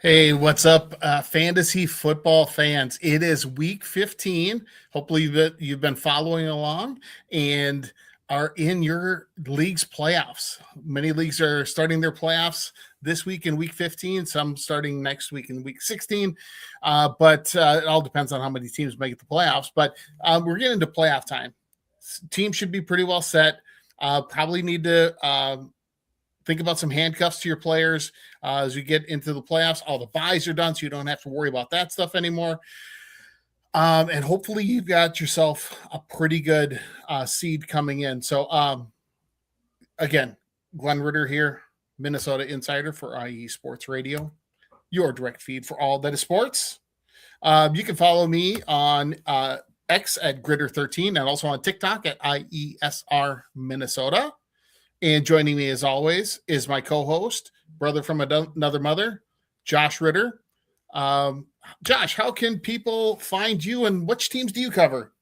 Hey, what's up, fantasy football fans? It is week 15. Hopefully, you've been following along and are in your league's playoffs. Many leagues are starting their playoffs this week in week 15, some starting next week in week 16. But it all depends on how many teams make it the playoffs. But we're getting into playoff time. Teams should be pretty well set. Probably need to think about some handcuffs to your players as you get into the playoffs. All the buys are done, so you don't have to worry about that stuff anymore. And hopefully you've got yourself a pretty good seed coming in. So again, Glen Ritter here, Minnesota Insider for IE Sports Radio, your direct feed for all that is sports. You can follow me on X at Gritter13 and also on TikTok at IESR Minnesota. And joining me as always is my co-host, brother from another mother, Josh Ritter. Josh, how can people find you and which teams do you cover?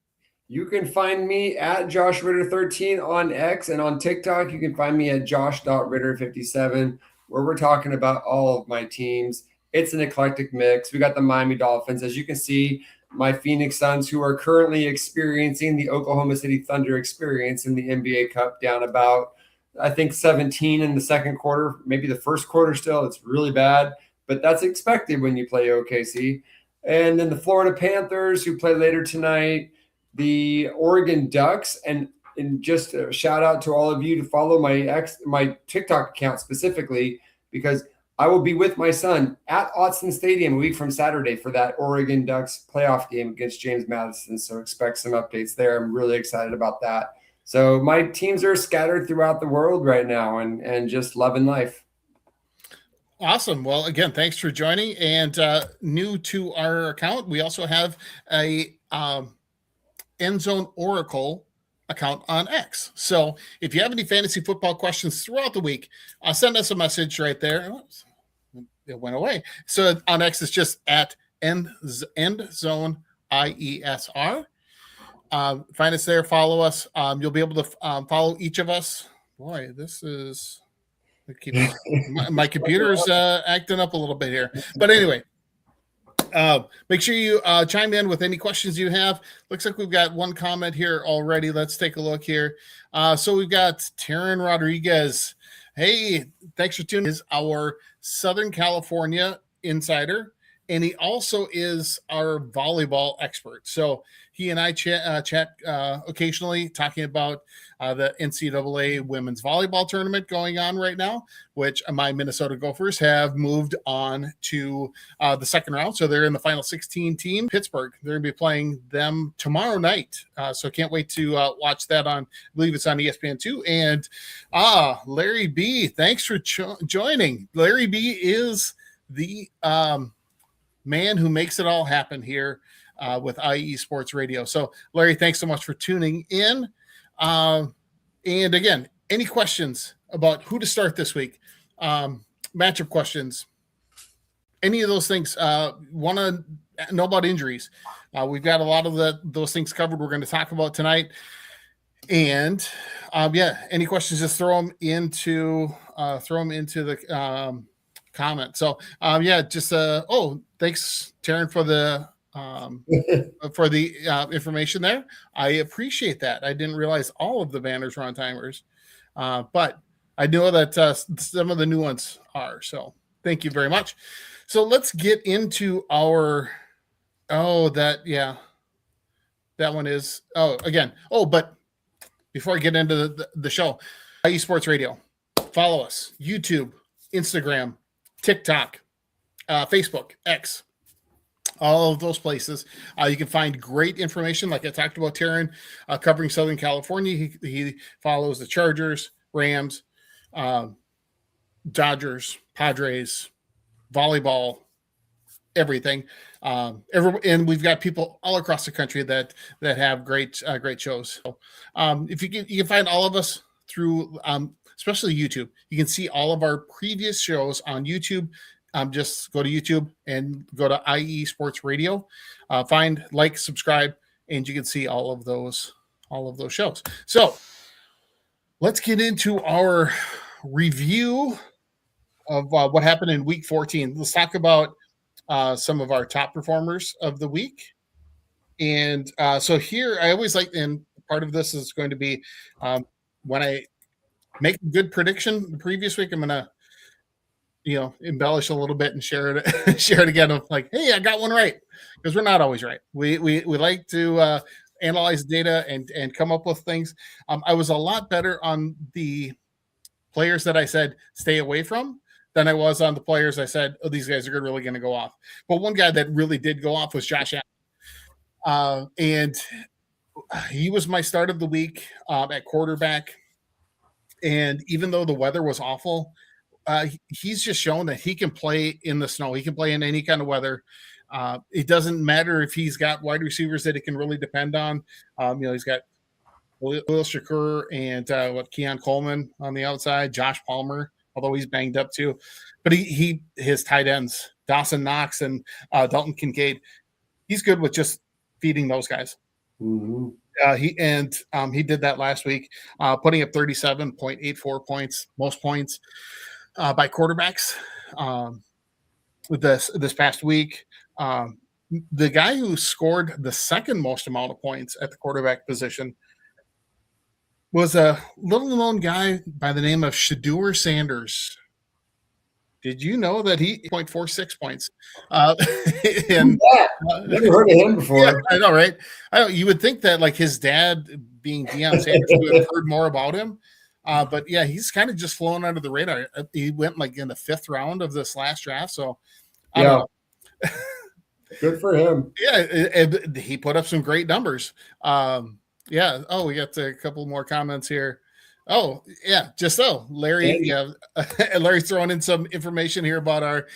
You can find me at Josh Ritter13 on X, and on TikTok, you can find me at josh.ritter57, where we're talking about all of my teams. It's an eclectic mix. We got the Miami Dolphins. As you can see, my Phoenix Suns, who are currently experiencing the Oklahoma City Thunder experience in the NBA Cup, down about, I think, 17 in the second quarter, maybe the first quarter still. It's really bad, but that's expected when you play OKC. And then the Florida Panthers, who play later tonight, the Oregon Ducks, and just a shout out to all of you to follow my TikTok account specifically, because I will be with my son at Autzen Stadium a week from Saturday for that Oregon Ducks playoff game against James Madison. So expect some updates there. I'm really excited about that. So my teams are scattered throughout the world right now and just loving life. Awesome. Well, again, thanks for joining. And new to our account, we also have a End Zone Oracle account on X. So if you have any fantasy football questions throughout the week, send us a message right there. It went away. So on X, it's just at End Zone IESR. Find us there, follow us. You'll be able to follow each of us. Boy, this is my computer's acting up a little bit here. But anyway, make sure you chime in with any questions you have. Looks like we've got one comment here already. Let's take a look here. So we've got Taryn Rodriguez. Hey, thanks for tuning in. Is our Southern California insider, and he also is our volleyball expert. So he and I chat occasionally, talking about the NCAA women's volleyball tournament going on right now, which my Minnesota Gophers have moved on to the second round. So they're in the final 16 team. Pittsburgh, they're going to be playing them tomorrow night. So can't wait to watch that on, I believe it's on ESPN2. And Larry B, thanks for joining. Larry B is the man who makes it all happen here with IE Sports Radio. So, Larry, thanks so much for tuning in. And again, any questions about who to start this week, matchup questions, any of those things, want to know about injuries, we've got a lot of those things covered. We're going to talk about tonight. And any questions, just throw them into the comment. So thanks, Taryn, for the information there. I appreciate that. I didn't realize all of the banners were on timers, but I know that some of the new ones are. So thank you very much. So let's get into our that one is but before I get into the show, IE Sports Radio, follow us, YouTube, Instagram, TikTok, Facebook, X, all of those places. You can find great information. Like I talked about, Taryn, covering Southern California. He follows the Chargers, Rams, Dodgers, Padres, volleyball, everything. And we've got people all across the country that have great shows. So if you can find all of us through especially YouTube. You can see all of our previous shows on YouTube. Just go to YouTube and go to IE Sports Radio. Find, like, subscribe, and you can see all of those shows. So let's get into our review of what happened in week 14. Let's talk about some of our top performers of the week. And so here, I always like, and part of this is going to be when I make a good prediction the previous week, I'm going to, embellish a little bit and share it, share it again. Of like, hey, I got one right, because we're not always right. We like to analyze data and come up with things. I was a lot better on the players that I said stay away from than I was on the players I said, oh, these guys are really going to go off. But one guy that really did go off was Josh Allen. And he was my start of the week at quarterback. And even though the weather was awful, he's just shown that he can play in the snow. He can play in any kind of weather. It doesn't matter if he's got wide receivers that he can really depend on. He's got Will Shakur and Keon Coleman on the outside, Josh Palmer, although he's banged up too. But his tight ends, Dawson Knox and Dalton Kincaid, he's good with just feeding those guys. Mm-hmm. He did that last week, putting up 37.84 points, most points by quarterbacks this past week. The guy who scored the second most amount of points at the quarterback position was a little-known guy by the name of Shedeur Sanders. Did you know that he 0.46 points? And never heard of him before. Yeah, I know, right? You would think that like his dad being Deion Sanders would have heard more about him. But yeah, he's kind of just flown under the radar. He went like in the 5th round of this last draft. So I don't know. Good for him. Yeah, he put up some great numbers. Yeah. Oh, we got a couple more comments here. Oh, yeah. Just so Larry, yeah, Larry's throwing in some information here about our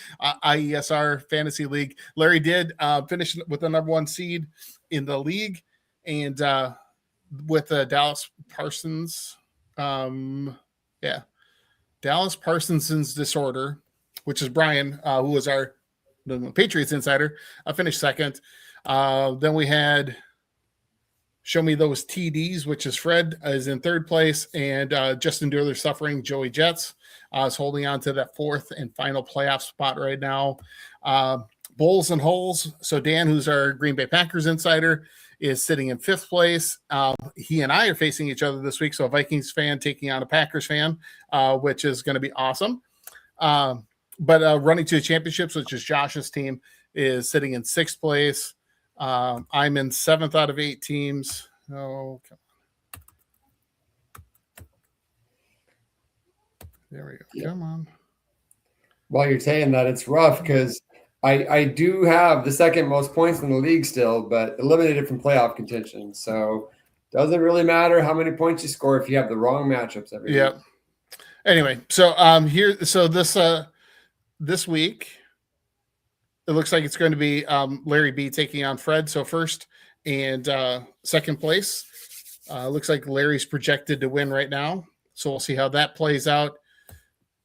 IESR fantasy league. Larry did finish with the #1 seed in the league, and with Dallas Parsons. Dallas Parsonson's disorder, which is Brian, who was the Patriots insider, finished second. Then we had Show Me Those TDs, which is Fred, is in 3rd place, and just endure their suffering. Joey Jets is holding on to that 4th and final playoff spot right now. Bulls and Holes. So Dan, who's our Green Bay Packers insider, is sitting in 5th place. He and I are facing each other this week. So a Vikings fan taking on a Packers fan, which is going to be awesome. But Running to the Championships, which is Josh's team, is sitting in 6th place. I'm in 7th out of 8 teams. Oh, come on. There we go. Yeah. Come on. While you're saying that, it's rough because I do have the 2nd most points in the league still, but eliminated from playoff contention. So doesn't really matter how many points you score if you have the wrong matchups every week. Anyway, so this week, it looks like it's going to be Larry B taking on Fred. So 1st and 2nd place. Looks like Larry's projected to win right now. So we'll see how that plays out.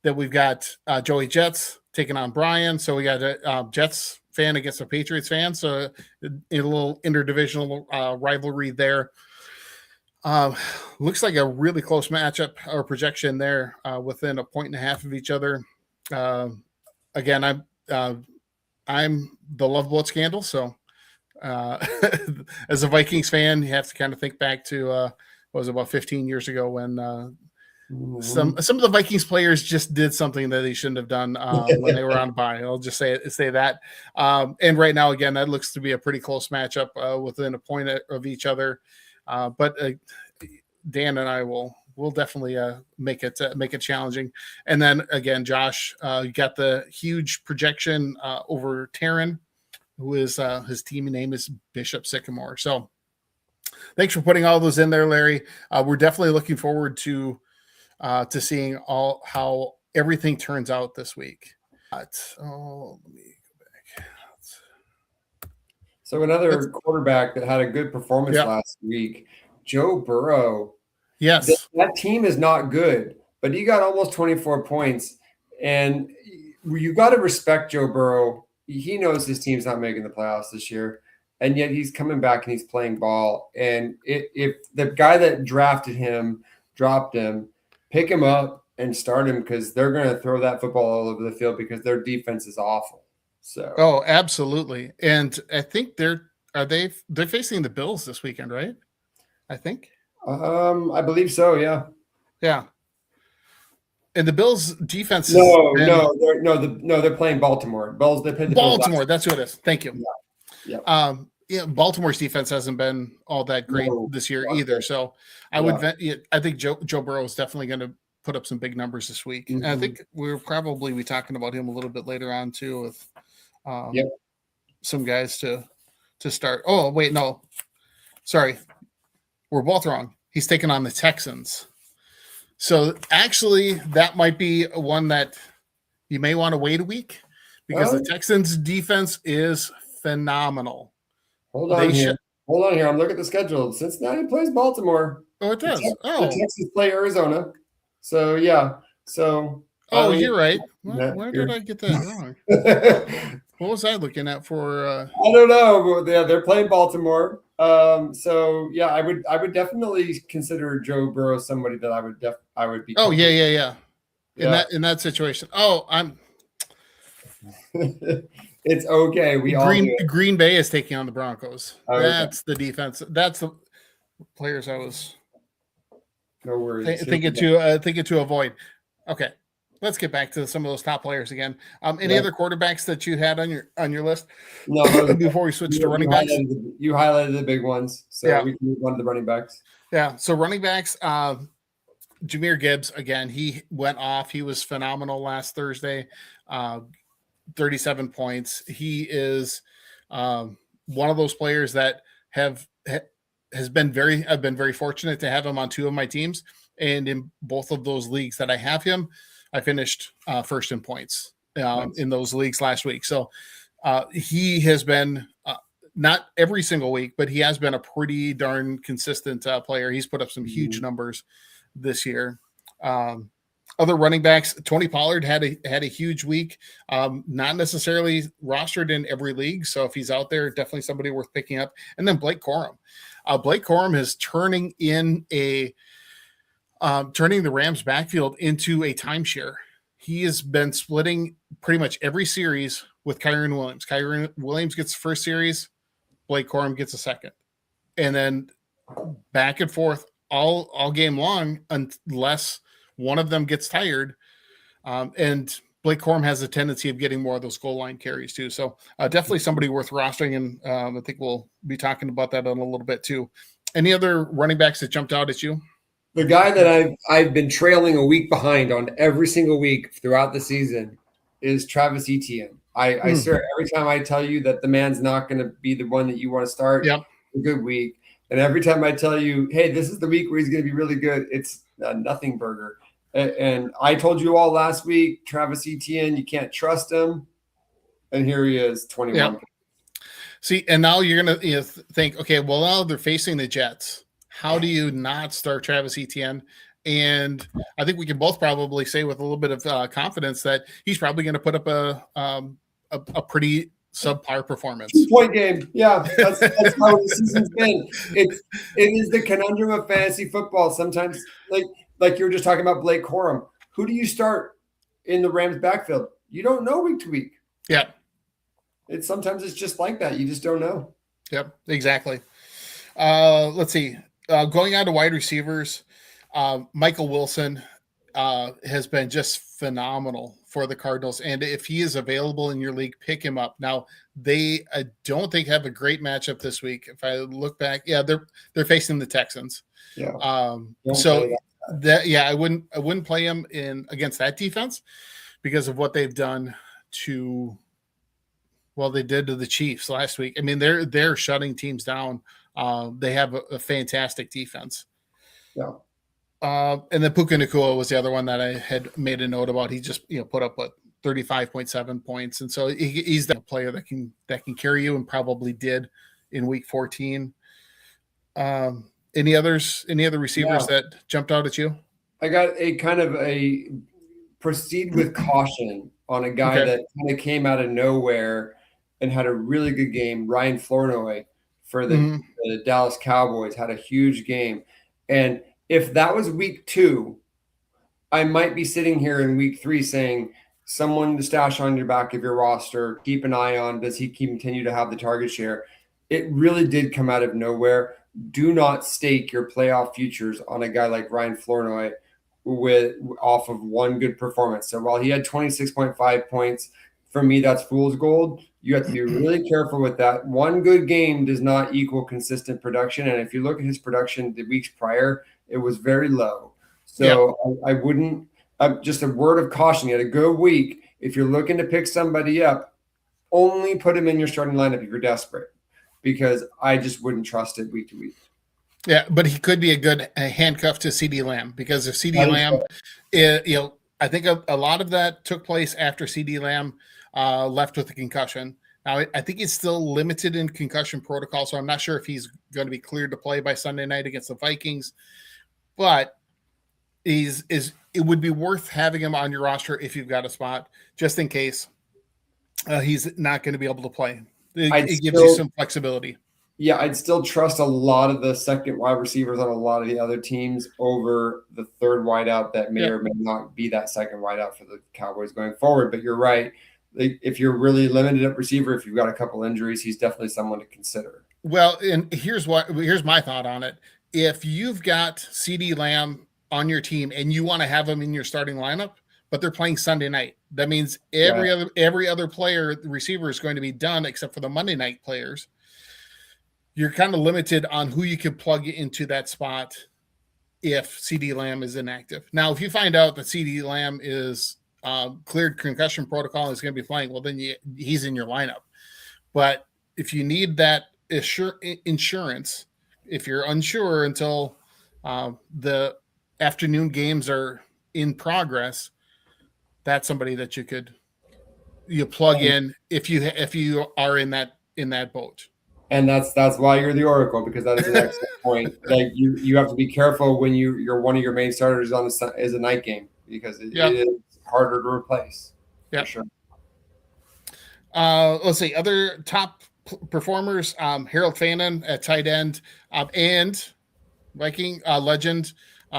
Then we've got Joey Jets taking on Brian. So we got a Jets fan against a Patriots fan. So a little interdivisional rivalry there. Looks like a really close matchup or projection there, within 1.5 of each other. Again, I'm the Love Boat scandal. So as a Vikings fan, you have to kind of think back to what was it, about 15 years ago when some of the Vikings players just did something that they shouldn't have done when they were on bye. I'll just say that. And right now, again, that looks to be a pretty close matchup within a point of each other. But Dan and I will definitely make it challenging. And then again, Josh, you got the huge projection over Taryn, who is his team name is Bishop Sycamore. So thanks for putting all those in there, Larry. We're definitely looking forward to seeing how everything turns out this week. Let me go back. So another quarterback that had a good performance last week, Joe Burrow. Yes. That team is not good, but he got almost 24 points. And you got to respect Joe Burrow. He knows his team's not making the playoffs this year, and yet he's coming back and he's playing ball. And if the guy that drafted him dropped him, pick him up and start him because they're going to throw that football all over the field because their defense is awful. So, Oh, absolutely. And I think they're facing the Bills this weekend, right? I think. I believe so. Yeah. Yeah. And the Bills defense has No, been they're playing Baltimore. They played the Bills Baltimore. That's who it is. Thank you. Yeah. Yeah, Baltimore's defense hasn't been all that great this year either. So I I think Joe Burrow is definitely going to put up some big numbers this week. And I think we'll probably be talking about him a little bit later on too with some guys to start. Oh, wait, no. Sorry. We're both wrong. He's taking on the Texans. So actually, that might be one that you may want to wait a week because the Texans defense is phenomenal. Hold on here. I'm looking at the schedule. Cincinnati plays Baltimore. Oh, it does. The Texans play Arizona. So yeah. So you're right. Where did I get that wrong? What was I looking at for? I don't know. But they're playing Baltimore. So yeah, I would definitely consider Joe Burrow somebody that I would be. Oh yeah. In that situation. Oh, I'm. It's okay. Green Bay is taking on the Broncos. Oh, that's the defense. That's the players I was. No worries. Thinking to avoid. Okay, let's get back to some of those top players again. Any other quarterbacks that you had on your list? No. Before we switch to running backs, you highlighted the big ones, so we can move on to the running backs. Yeah. So running backs. Jahmyr Gibbs again. He went off. He was phenomenal last Thursday. 37 points. He is one of those players that I've been very fortunate to have him on two of my teams, and in both of those leagues that I have him, I finished first in points in those leagues last week. So he has been not every single week, but he has been a pretty darn consistent player. He's put up some huge numbers this year. Other running backs, Tony Pollard had a huge week. Not necessarily rostered in every league, so if he's out there, definitely somebody worth picking up. And then Blake Corum. Blake Corum is turning the Rams backfield into a timeshare. He has been splitting pretty much every series with Kyren Williams. Kyren Williams gets the first series, Blake Corum gets a second, and then back and forth all game long unless one of them gets tired. And Blake Corum has a tendency of getting more of those goal line carries too. So definitely somebody worth rostering. And I think we'll be talking about that in a little bit too. Any other running backs that jumped out at you? The guy that I've been trailing a week behind on every single week throughout the season is Travis Etienne. I swear, every time I tell you that the man's not going to be the one that you want to start, yep. a good week. And every time I tell you, hey, this is the week where he's going to be really good, it's a nothing burger. And I told you all last week, Travis Etienne, you can't trust him. And here he is, 21. Yep. See, and now you're going to think, okay, well, now they're facing the Jets. How do you not start Travis Etienne? And I think we can both probably say with a little bit of confidence that he's probably going to put up a pretty subpar performance. 2-point game. Yeah, that's how the season's been. It is the conundrum of fantasy football. Sometimes, like you were just talking about Blake Corum. Who do you start in the Rams backfield? You don't know week to week. Yeah. Sometimes it's just like that. You just don't know. Yep, exactly. Let's see. Going on to wide receivers, Michael Wilson has been just phenomenal for the Cardinals. And if he is available in your league, pick him up. Now, they I don't think have a great matchup this week. If I look back, they're facing the Texans. Yeah. So I wouldn't play him in against that defense because of what they've done they did to the Chiefs last week. I mean, they're shutting teams down. They have a fantastic defense. Yeah. And then Puka Nacua was the other one that I had made a note about. He just put up 35.7 points, and so he's the player that can carry you, and probably did in week 14. Any other receivers that jumped out at you? I got a kind of a proceed with caution on a guy that kind of came out of nowhere and had a really good game. Ryan Flournoy for the Dallas Cowboys had a huge game. And if that was week 2, I might be sitting here in week 3 saying someone to stash on your back of your roster, keep an eye on. Does he continue to have the target share? It really did come out of nowhere. Do not stake your playoff futures on a guy like Ryan Flournoy with off of one good performance. So while he had 26.5 points, for me that's fool's gold. You have to be really careful with that. One good game does not equal consistent production, and if you look at his production the weeks prior, it was very low. Yeah. So I wouldn't. Just a word of caution. You had a good week. If you're looking to pick somebody up, only put him in your starting lineup if you're desperate, because I just wouldn't trust it week to week. Yeah, but he could be a good handcuff to CD Lamb, because if CD I think Lamb, so. I think a lot of that took place after CD Lamb left with a concussion. Now, I think he's still limited in concussion protocol, so I'm not sure if he's going to be cleared to play by Sunday night against the Vikings. But it would be worth having him on your roster if you've got a spot, just in case he's not going to be able to play. It gives you some flexibility. Yeah, I'd still trust a lot of the second wide receivers on a lot of the other teams over the third wideout that may or may not be that second wideout for the Cowboys going forward. But you're right. If you're really limited at receiver, if you've got a couple injuries, he's definitely someone to consider. Well, and here's my thought on it. If you've got CD Lamb on your team and you want to have him in your starting lineup, but they're playing Sunday night, that means every other player, the receiver, is going to be done except for the Monday night players. You're kind of limited on who you can plug into that spot if CD Lamb is inactive. Now, if you find out that CD Lamb is cleared concussion protocol and is going to be playing, well, then he's in your lineup. But if you need that insurance, if you're unsure until the afternoon games are in progress, that's somebody that you plug in if you are in that boat. And that's why you're the Oracle, because that is an excellent point. Like you have to be careful when you're one of your main starters is a night game, because it is harder to replace. Yeah, for sure. Let's see other top performers. Harold Fannin at tight end, and Viking legend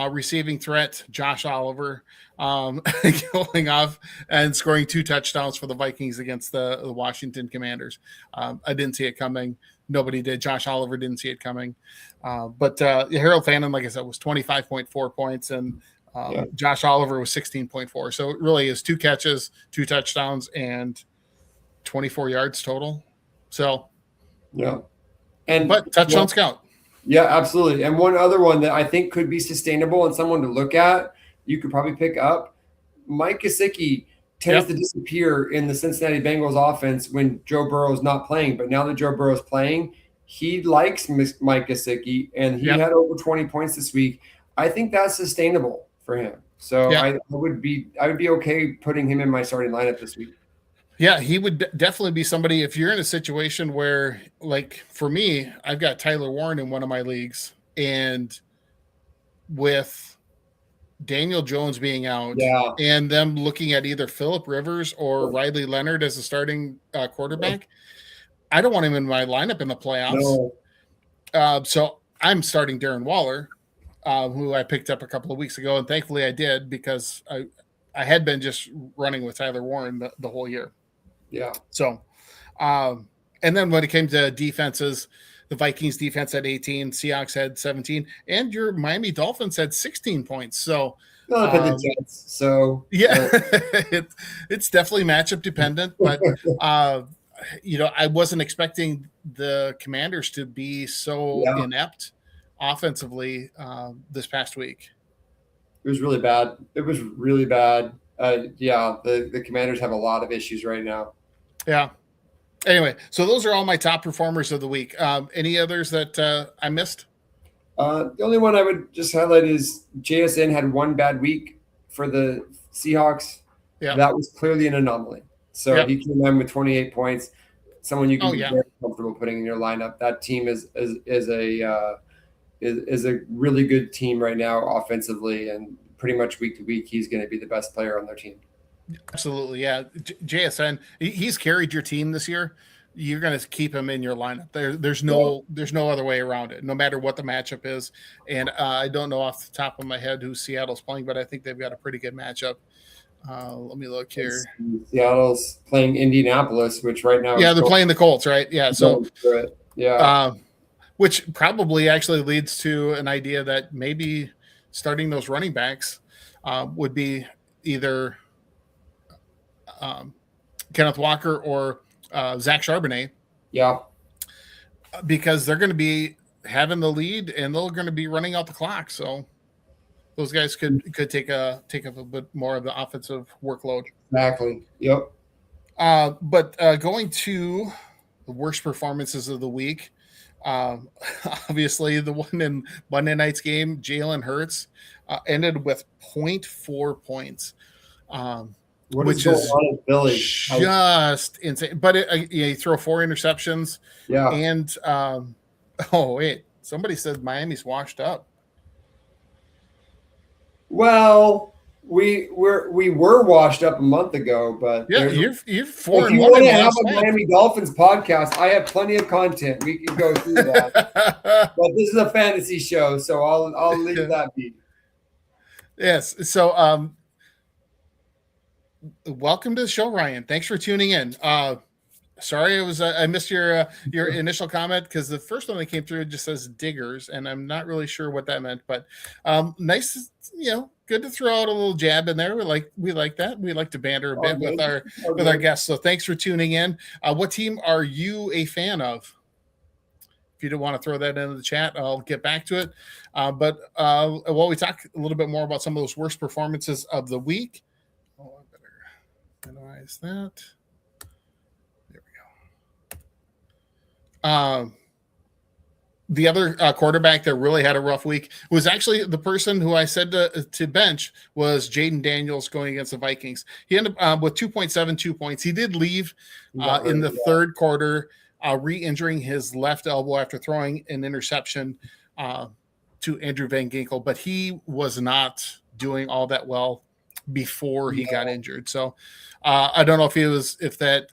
receiving threat Josh Oliver going off and scoring 2 touchdowns for the Vikings against the Washington Commanders. I didn't see it coming. Nobody did. Josh Oliver didn't see it coming. But Harold Fannin, like I said, was 25.4 points, and Josh Oliver was 16.4. So it really is 2 catches, 2 touchdowns, and 24 yards total. So, but touchdowns count. Yeah, absolutely. And one other one that I think could be sustainable and someone to look at, you could probably pick up, Mike Gesicki tends to disappear in the Cincinnati Bengals offense when Joe Burrow is not playing. But now that Joe Burrow is playing, he likes Mike Gesicki, and he had over 20 points this week. I think that's sustainable for him. So I would be okay putting him in my starting lineup this week. Yeah, he would definitely be somebody. If you're in a situation where, like for me, I've got Tyler Warren in one of my leagues, and with Daniel Jones being out and them looking at either Phillip Rivers or Riley Leonard as a starting quarterback, I don't want him in my lineup in the playoffs. So I'm starting Darren Waller, who I picked up a couple of weeks ago, and thankfully I did, because I had been just running with Tyler Warren the whole year. Yeah. So, and then when it came to defenses, the Vikings defense had 18, Seahawks had 17, and your Miami Dolphins had 16 points. So, it's definitely matchup dependent, but I wasn't expecting the Commanders to be so inept offensively this past week. It was really bad. The Commanders have a lot of issues right now. Yeah. Anyway, so those are all my top performers of the week. Any others that I missed? The only one I would just highlight is JSN had one bad week for the Seahawks. Yeah. That was clearly an anomaly. So he came in with 28 points. Someone you can be very comfortable putting in your lineup. That team is a really good team right now offensively, and pretty much week to week he's going to be the best player on their team. Absolutely, yeah. JSN, he's carried your team this year. you're going to keep him in your lineup. There's no other way around it, no matter what the matchup is. And I don't know off the top of my head who Seattle's playing, but I think they've got a pretty good matchup. Let me look here. Seattle's playing Indianapolis, which right now they're playing the Colts, right? Yeah, so which probably actually leads to an idea that maybe starting those running backs would be either Kenneth Walker or Zach Charbonnet. Yeah. Because they're going to be having the lead and they're going to be running out the clock. So those guys could take up a bit more of the offensive workload. Exactly. Yep. But going to the worst performances of the week, obviously the one in Monday night's game, Jalen Hurts ended with 0.4 points. Which is Billy? Just insane. But you throw 4 interceptions. Yeah. And oh wait, somebody said Miami's washed up. Well, we were washed up a month ago, but yeah, you're 4-1. If you want to have a Miami Dolphins podcast, I have plenty of content. We can go through that. But this is a fantasy show, so I'll leave that be. Yes. So welcome to the show, Ryan. Thanks for tuning in. Sorry, I missed your initial comment because the first one that came through just says diggers, and I'm not really sure what that meant. But nice, good to throw out a little jab in there. We like that. We like to banter a bit with our guests. So thanks for tuning in. What team are you a fan of? If you don't want to throw that into the chat, I'll get back to it. But while we talk a little bit more about some of those worst performances of the week. Oh, I better minimize that. There we go. The other quarterback that really had a rough week was actually the person who I said to bench was Jaden Daniels going against the Vikings. He ended up with 2.72 points. He did leave in the third quarter, re-injuring his left elbow after throwing an interception to Andrew Van Ginkel, but he was not doing all that well before he got injured. So I don't know if that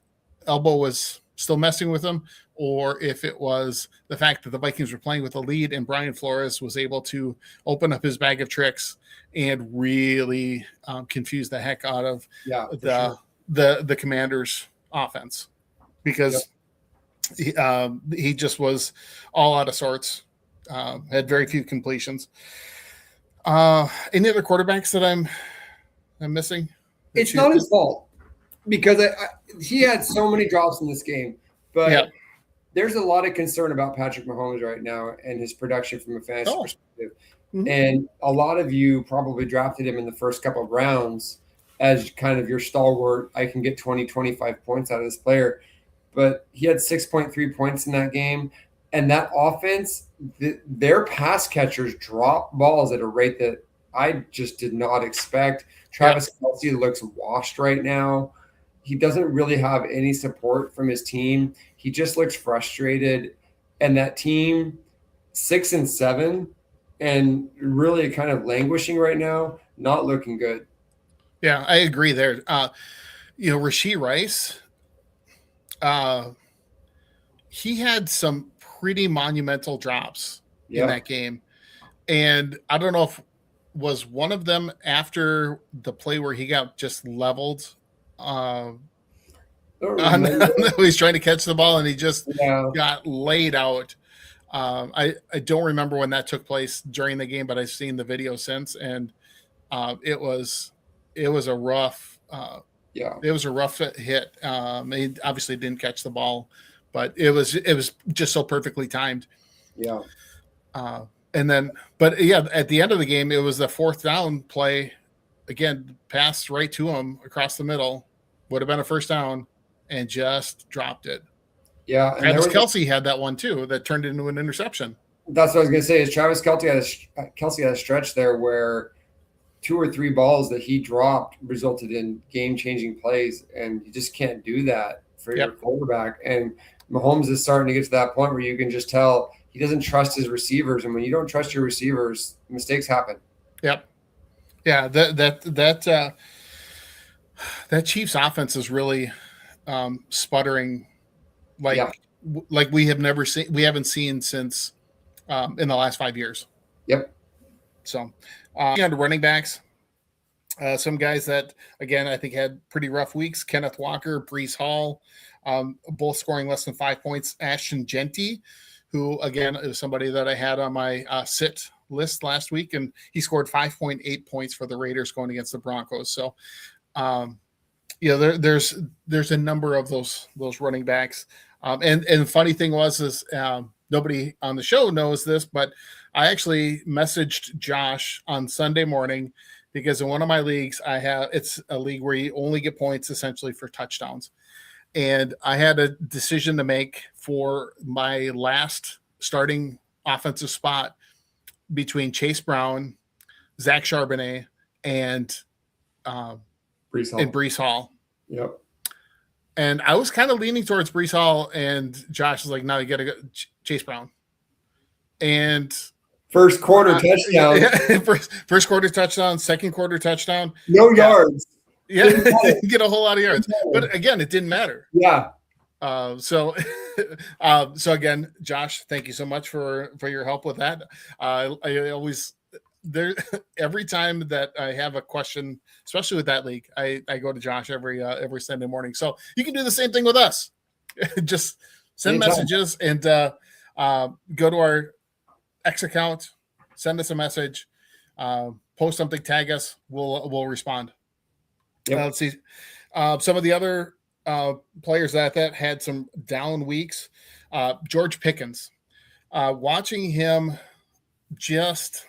elbow was still messing with him or if it was the fact that the Vikings were playing with a lead and Brian Flores was able to open up his bag of tricks and really confuse the heck out of the Commanders offense because he just was all out of sorts, had very few completions. Any other quarterbacks that I'm missing? It's not his fault because he had so many drops in this game, but there's a lot of concern about Patrick Mahomes right now and his production from a fantasy perspective. Mm-hmm. And a lot of you probably drafted him in the first couple of rounds as kind of your stalwart. I can get 20, 25 points out of this player, but he had 6.3 points in that game. And that offense, their pass catchers drop balls at a rate that I just did not expect. Travis Kelce looks washed right now. He doesn't really have any support from his team. He just looks frustrated. And that team, 6-7, and really kind of languishing right now, not looking good. Yeah, I agree there. Rashee Rice, he had some pretty monumental drops in that game. And I don't know if was one of them after the play where he got just leveled. He's trying to catch the ball and he just got laid out. I don't remember when that took place during the game, but I've seen the video since, and it was a rough it was a rough hit. He obviously didn't catch the ball, but it was just so perfectly timed. And then, but at the end of the game, it was the fourth down play. Again, pass right to him across the middle, would have been a first down, and just dropped it. Yeah, and Travis Kelce had that one too that turned into an interception. That's what I was going to say. Is Travis Kelce had a stretch there where 2 or 3 balls that he dropped resulted in game-changing plays, and you just can't do that for your quarterback. And Mahomes is starting to get to that point where you can just tell he doesn't trust his receivers, and when you don't trust your receivers, mistakes happen. Yep. Yeah, that Chiefs offense is really sputtering like we haven't seen since in the last 5 years. Yep. So on to running backs. Some guys that, again, I think had pretty rough weeks. Kenneth Walker, Brees Hall, both scoring less than 5 points. Ashton Genty, who, again, is somebody that I had on my sit list last week, and he scored 5.8 points for the Raiders going against the Broncos. So, there's a number of those running backs. And the funny thing is nobody on the show knows this, but I actually messaged Josh on Sunday morning because in one of my leagues, it's a league where you only get points essentially for touchdowns. And I had a decision to make for my last starting offensive spot between Chase Brown, Zach Charbonnet, and Brees Hall. Yep. And I was kind of leaning towards Brees Hall, and Josh was like, no, you got to go Chase Brown. And first quarter touchdown. First quarter touchdown, second quarter touchdown. No yards. Yeah, didn't get a whole lot of yards. But again, it didn't matter. Yeah. So again, Josh, thank you so much for your help with that. I always every time that I have a question, especially with that league, I go to Josh every Sunday morning. So you can do the same thing with us. Just send messages and go to our X account, send us a message, post something, tag us. We'll respond. Yep. Let's see. Some of the other players that had some down weeks. George Pickens, watching him just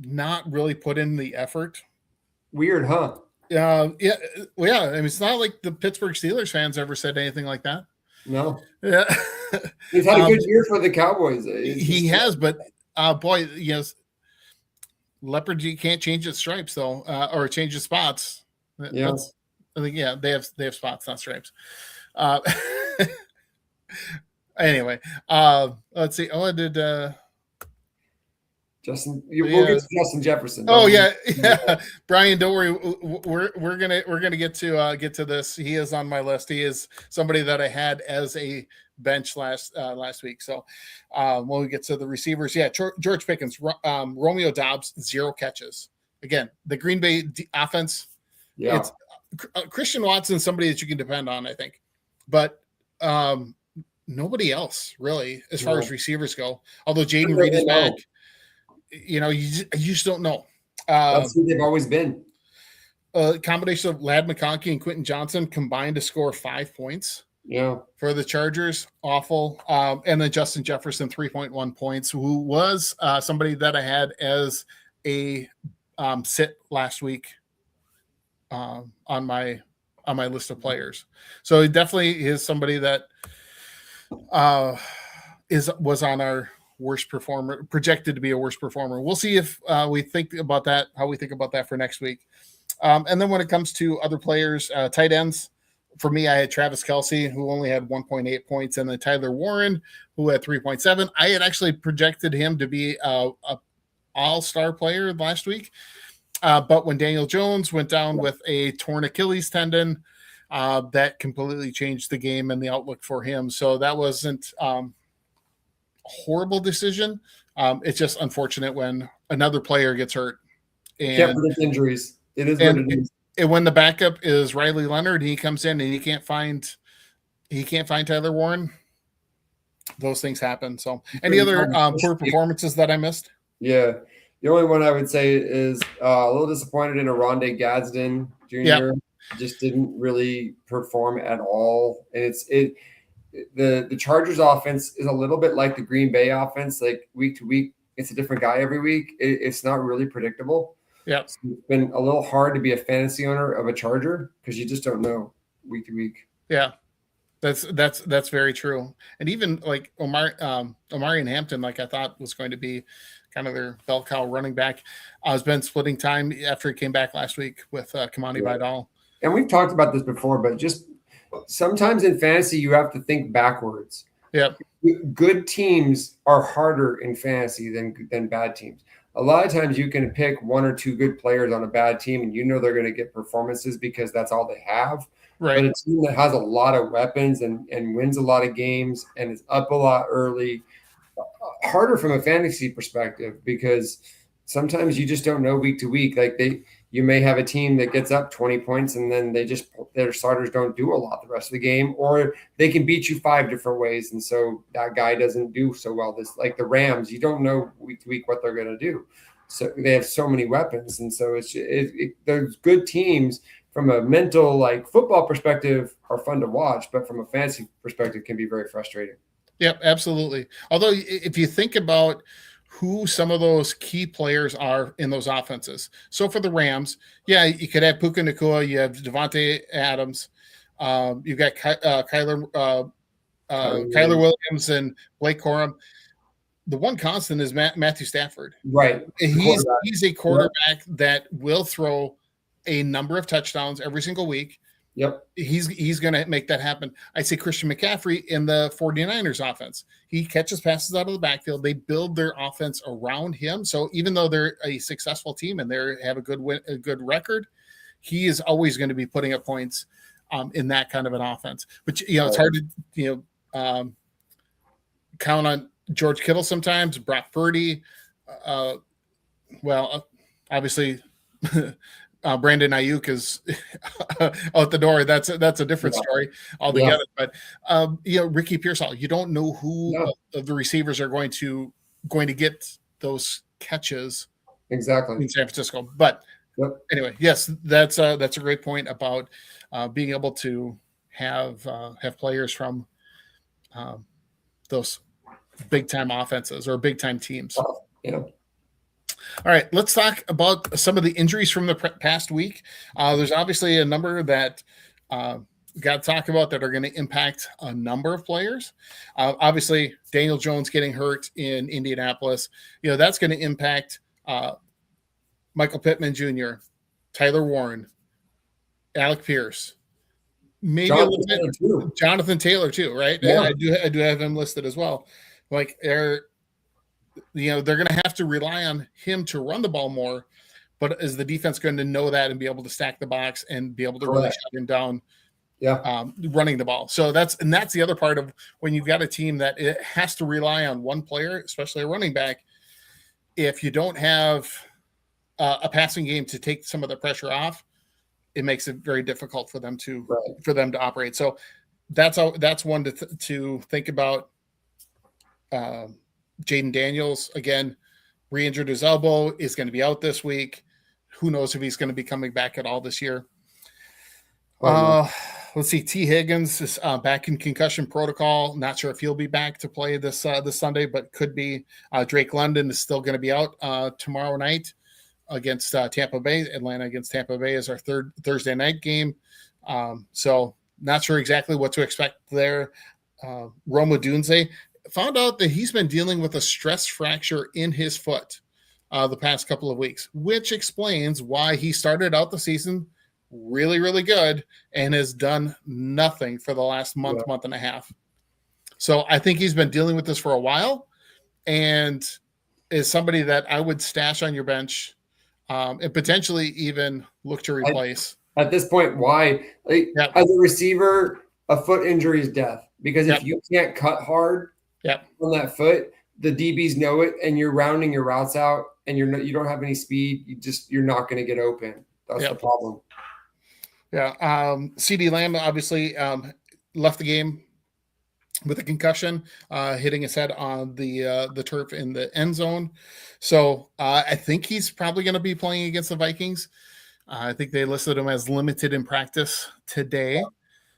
not really put in the effort. Weird, huh? Yeah. I mean, it's not like the Pittsburgh Steelers fans ever said anything like that. No. Yeah. He's had a good year for the Cowboys. He has, but boy, leopard can't change its stripes though, or change its spots. Yeah. I think they have spots, not stripes. Anyway, let's see. Oh, I did. Justin, we'll get to Justin Jefferson. Oh yeah. Brian, don't worry. We're gonna get to this. He is on my list. He is somebody that I had as a bench last week. So when we get to the receivers, George Pickens, Romeo Doubs, 0 catches. Again, the Green Bay offense. Yeah. It's Christian Watson, somebody that you can depend on, I think, but nobody else really as far as receivers go. Although Jaden Reed is back. You just don't know. That's who they've always been. A combination of Ladd McConkey and Quentin Johnson combined to score 5 points. Yeah. For the Chargers, awful. And then Justin Jefferson, 3.1 points, who was somebody that I had as a sit last week on my list of players. So he definitely is somebody that was on our worst performer, projected to be a worst performer. We'll see if we think about that, how we think about that for next week. And then when it comes to other players, tight ends, for me, I had Travis Kelce, who only had 1.8 points, and then Tyler Warren, who had 3.7. I had actually projected him to be a all-star player last week. But when Daniel Jones went down with a torn Achilles tendon, that completely changed the game and the outlook for him. So that wasn't horrible decision. It's just unfortunate when another player gets hurt. And can't predict injuries. It is what it is. And when the backup is Riley Leonard, he comes in and he can't find Tyler Warren. Those things happen. So, any other poor performances that I missed? Yeah, the only one I would say is a little disappointed in Oronde Gadsden Jr. Yep. Just didn't really perform at all, and the Chargers offense is a little bit like the Green Bay offense. Like week to week, it's a different guy every week. It's not really predictable. Yeah, so it's been a little hard to be a fantasy owner of a Charger because you just don't know week to week. Yeah, that's very true. And even like Omarion Hampton, like I thought was going to be kind of their bell cow running back, has been splitting time after he came back last week with Kamani Vidal. And we've talked about this before, but just sometimes in fantasy, you have to think backwards. Yep. Good teams are harder in fantasy than bad teams. a lot of times you can pick one or two good players on a bad team and they're going to get performances because that's all they have. But Right. a team that has a lot of weapons and wins a lot of games and is up a lot early, harder from a fantasy perspective because sometimes you just don't know week to week. Like you may have a team that gets up 20 points and then their starters don't do a lot the rest of the game, or they can beat you 5 different ways. And so that guy doesn't do so well. This, like the Rams, you don't know week to week what they're going to do. So they have so many weapons. And so those good teams from a mental, like football perspective are fun to watch, but from a fantasy perspective can be very frustrating. Yep, absolutely. Although if you think about who some of those key players are in those offenses. So for the Rams, yeah, you could have Puka Nacua, you have Devontae Adams, you've got Kyler Williams and Blake Corum. The one constant is Matthew Stafford. Right. He's a quarterback that will throw a number of touchdowns every single week. Yep. He's going to make that happen. I say Christian McCaffrey in the 49ers offense. He catches passes out of the backfield. They build their offense around him. So even though they're a successful team and they have a good record, he is always going to be putting up points in that kind of an offense. But it's hard to count on George Kittle sometimes. Brock Purdy. Obviously. Brandon Ayuk is out the door. That's a different story altogether. But Ricky Pearsall, you don't know who of the receivers are going to get those catches exactly in San Francisco. But anyway, yes, that's a great point about being able to have players from those big time offenses or big time teams. All right, let's talk about some of the injuries from the past week. There's obviously a number that got to talk about that are going to impact a number of players. Obviously, Daniel Jones getting hurt in Indianapolis, that's going to impact Michael Pittman Jr., Tyler Warren, Alec Pierce, maybe Jonathan Taylor too, right? Yeah. I do have him listed as well. Like they're going to have to rely on him to run the ball more, but is the defense going to know that and be able to stack the box and be able to really shut him down? Running the ball. So that's the other part of when you've got a team that it has to rely on one player, especially a running back. If you don't have a passing game to take some of the pressure off, it makes it very difficult for them to operate. So that's one to think about. Jaden Daniels, again, re-injured his elbow, is going to be out this week. Who knows if he's going to be coming back at all this year. Let's see. T. Higgins is back in concussion protocol. Not sure if he'll be back to play this Sunday, but could be. Drake London is still going to be out tomorrow night against Tampa Bay. Atlanta against Tampa Bay is our third Thursday night game. So not sure exactly what to expect there. Rome Odunze found out that he's been dealing with a stress fracture in his foot the past couple of weeks, which explains why he started out the season really, really good and has done nothing for the last month and a half. So I think he's been dealing with this for a while and is somebody that I would stash on your bench and potentially even look to replace. At this point, why? As a receiver, a foot injury is death. Because if you can't cut hard on that foot, the DBs know it, and you're rounding your routes out, and you don't have any speed. You're not going to get open. That's the problem. Yeah. CeeDee Lamb obviously left the game with a concussion, hitting his head on the turf in the end zone. So I think he's probably going to be playing against the Vikings. I think they listed him as limited in practice today.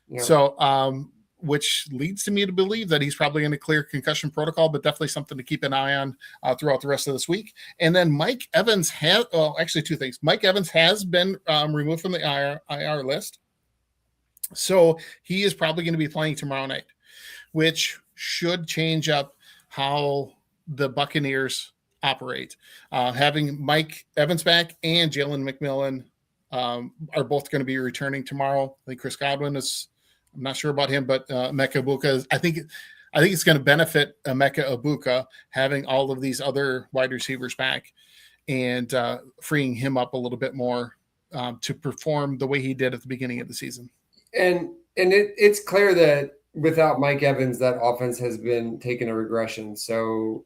Yeah. So which leads to me to believe that he's probably going to clear concussion protocol, but definitely something to keep an eye on throughout the rest of this week. And then Mike Evans actually two things. Mike Evans has been removed from the IR list. So he is probably going to be playing tomorrow night, which should change up how the Buccaneers operate. Having Mike Evans back and Jalen McMillan are both going to be returning tomorrow. I think Chris Godwin is, I'm not sure about him, but Emeka Egbuka I think it's going to benefit Emeka Egbuka having all of these other wide receivers back. and freeing him up a little bit more to perform the way he did at the beginning of the season. And it's clear that without Mike Evans, that offense has been taking a regression. So,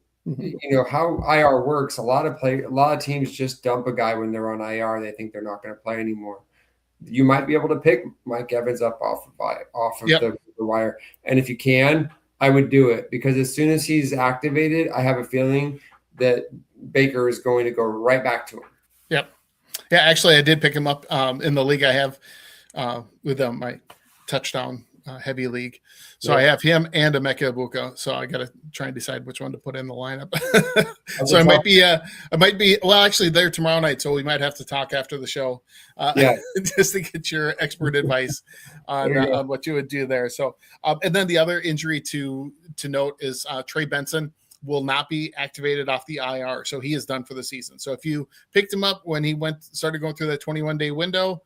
how IR works, a lot of teams just dump a guy when they're on IR. They think they're not going to play anymore. You might be able to pick Mike Evans up off of Yep. the wire. And if you can, I would do it, because as soon as he's activated, I have a feeling that Baker is going to go right back to him. Yep. Yeah, actually, I did pick him up in the league I have with my touchdown heavy league. So I have him and Emeka Egbuka. So I got to try and decide which one to put in the lineup. So I might be, well, actually they're tomorrow night. So we might have to talk after the show just to get your expert advice on what you would do there. So, and then the other injury to note is Trey Benson will not be activated off the IR. So he is done for the season. So if you picked him up when he started going through that 21-day window,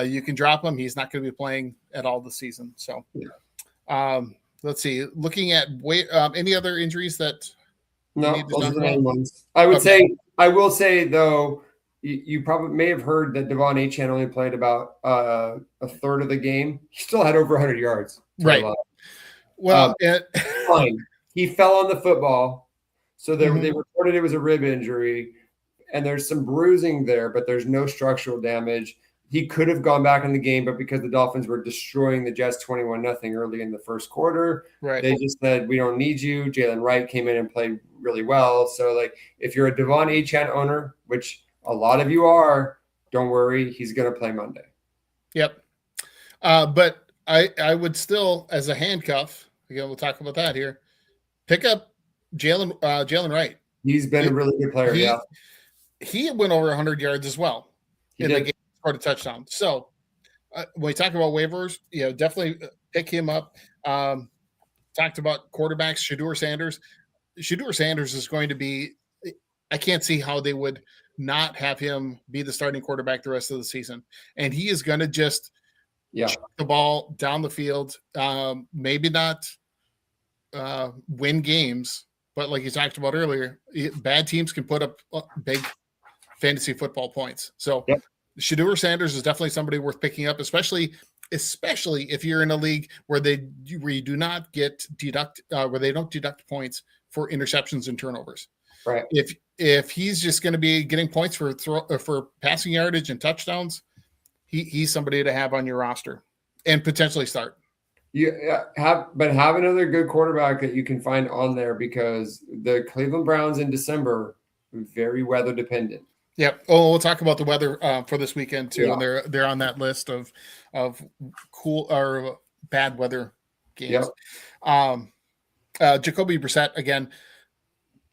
you can drop him. He's not going to be playing at all this season. So let's see. Looking at any other injuries that no, those are the main ones. I will say though, you probably may have heard that Devon Achane only played about a third of the game. He still had over 100 yards. Right. Well, fine. He fell on the football, so they reported it was a rib injury, and there's some bruising there, but there's no structural damage. He could have gone back in the game, but because the Dolphins were destroying the Jets 21-0 early in the first quarter, they just said, we don't need you. Jalen Wright came in and played really well. So, if you're a Devon Achane owner, which a lot of you are, don't worry. He's going to play Monday. Yep. But I would still, as a handcuff, again, we'll talk about that here, pick up Jalen Wright. He's been a really good player, He went over 100 yards as well in the game. A touchdown. So when we talk about waivers, definitely pick him up. Talked about quarterbacks, Shedeur Sanders. Shedeur Sanders is going to be, I can't see how they would not have him be the starting quarterback the rest of the season. And he is going to just chuck the ball down the field. Maybe not win games, but like you talked about earlier, bad teams can put up big fantasy football points. So Shedeur Sanders is definitely somebody worth picking up, especially if you're in a league where you do not get where they don't deduct points for interceptions and turnovers. Right. If he's just going to be getting points for passing yardage and touchdowns, he's somebody to have on your roster and potentially start. Have another good quarterback that you can find on there, because the Cleveland Browns in December very weather dependent. Yep. Oh, we'll talk about the weather for this weekend too, and they're on that list of cool or bad weather games. Jacoby Brissett, again,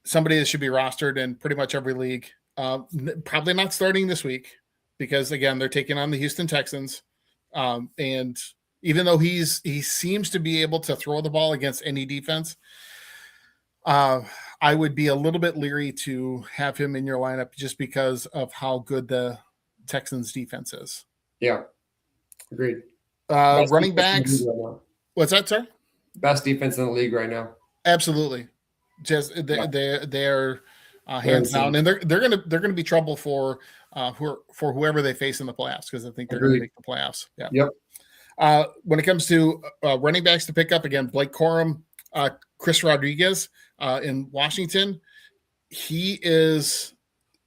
somebody that should be rostered in pretty much every league. Probably not starting this week because again they're taking on the Houston Texans, and even though he seems to be able to throw the ball against any defense, I would be a little bit leery to have him in your lineup just because of how good the Texans defense is. Yeah. Agreed. Running backs. What's that, sir? Best defense in the league right now. Absolutely. Just they're hands down, and they're gonna be trouble for whoever they face in the playoffs, because I think they're gonna make the playoffs. Yeah. Yep. When it comes to running backs to pick up, again, Blake Corum, Chris Rodriguez in Washington, he is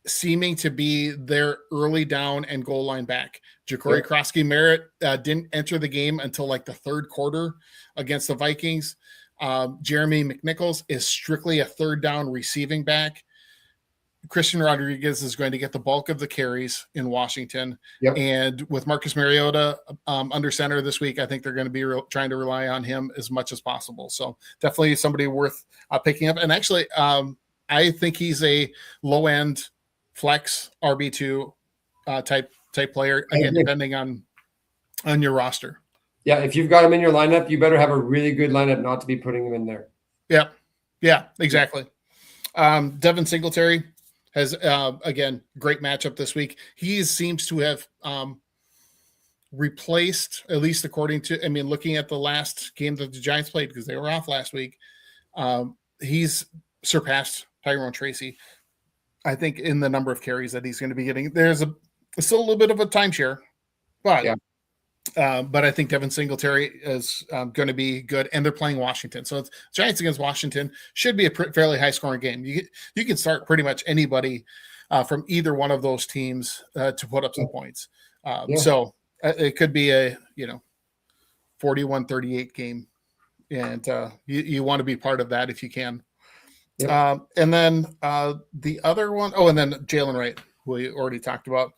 seeming to be their early down and goal line back. Ja'Cory Krosky-Merritt didn't enter the game until the third quarter against the Vikings. Jeremy McNichols is strictly a third down receiving back. Christian Rodriguez is going to get the bulk of the carries in Washington. And with Marcus Mariota under center this week, I think they're going to be trying to rely on him as much as possible. So definitely somebody worth picking up. And actually, I think he's a low-end flex RB2 type player, again, depending on your roster. Yeah, if you've got him in your lineup, you better have a really good lineup not to be putting him in there. Yeah, exactly. Devin Singletary has, again, great matchup this week. He seems to have replaced, at least according to, looking at the last game that the Giants played, because they were off last week, he's surpassed Tyrone Tracy. I think in the number of carries that he's going to be getting. There's still a little bit of a timeshare, but but I think Devin Singletary is going to be good, and they're playing Washington. So it's Giants against Washington should be a fairly high-scoring game. You can start pretty much anybody from either one of those teams to put up some points. So it could be a 41-38 game, and you want to be part of that if you can. And then the other one, and then Jalen Wright, who we already talked about.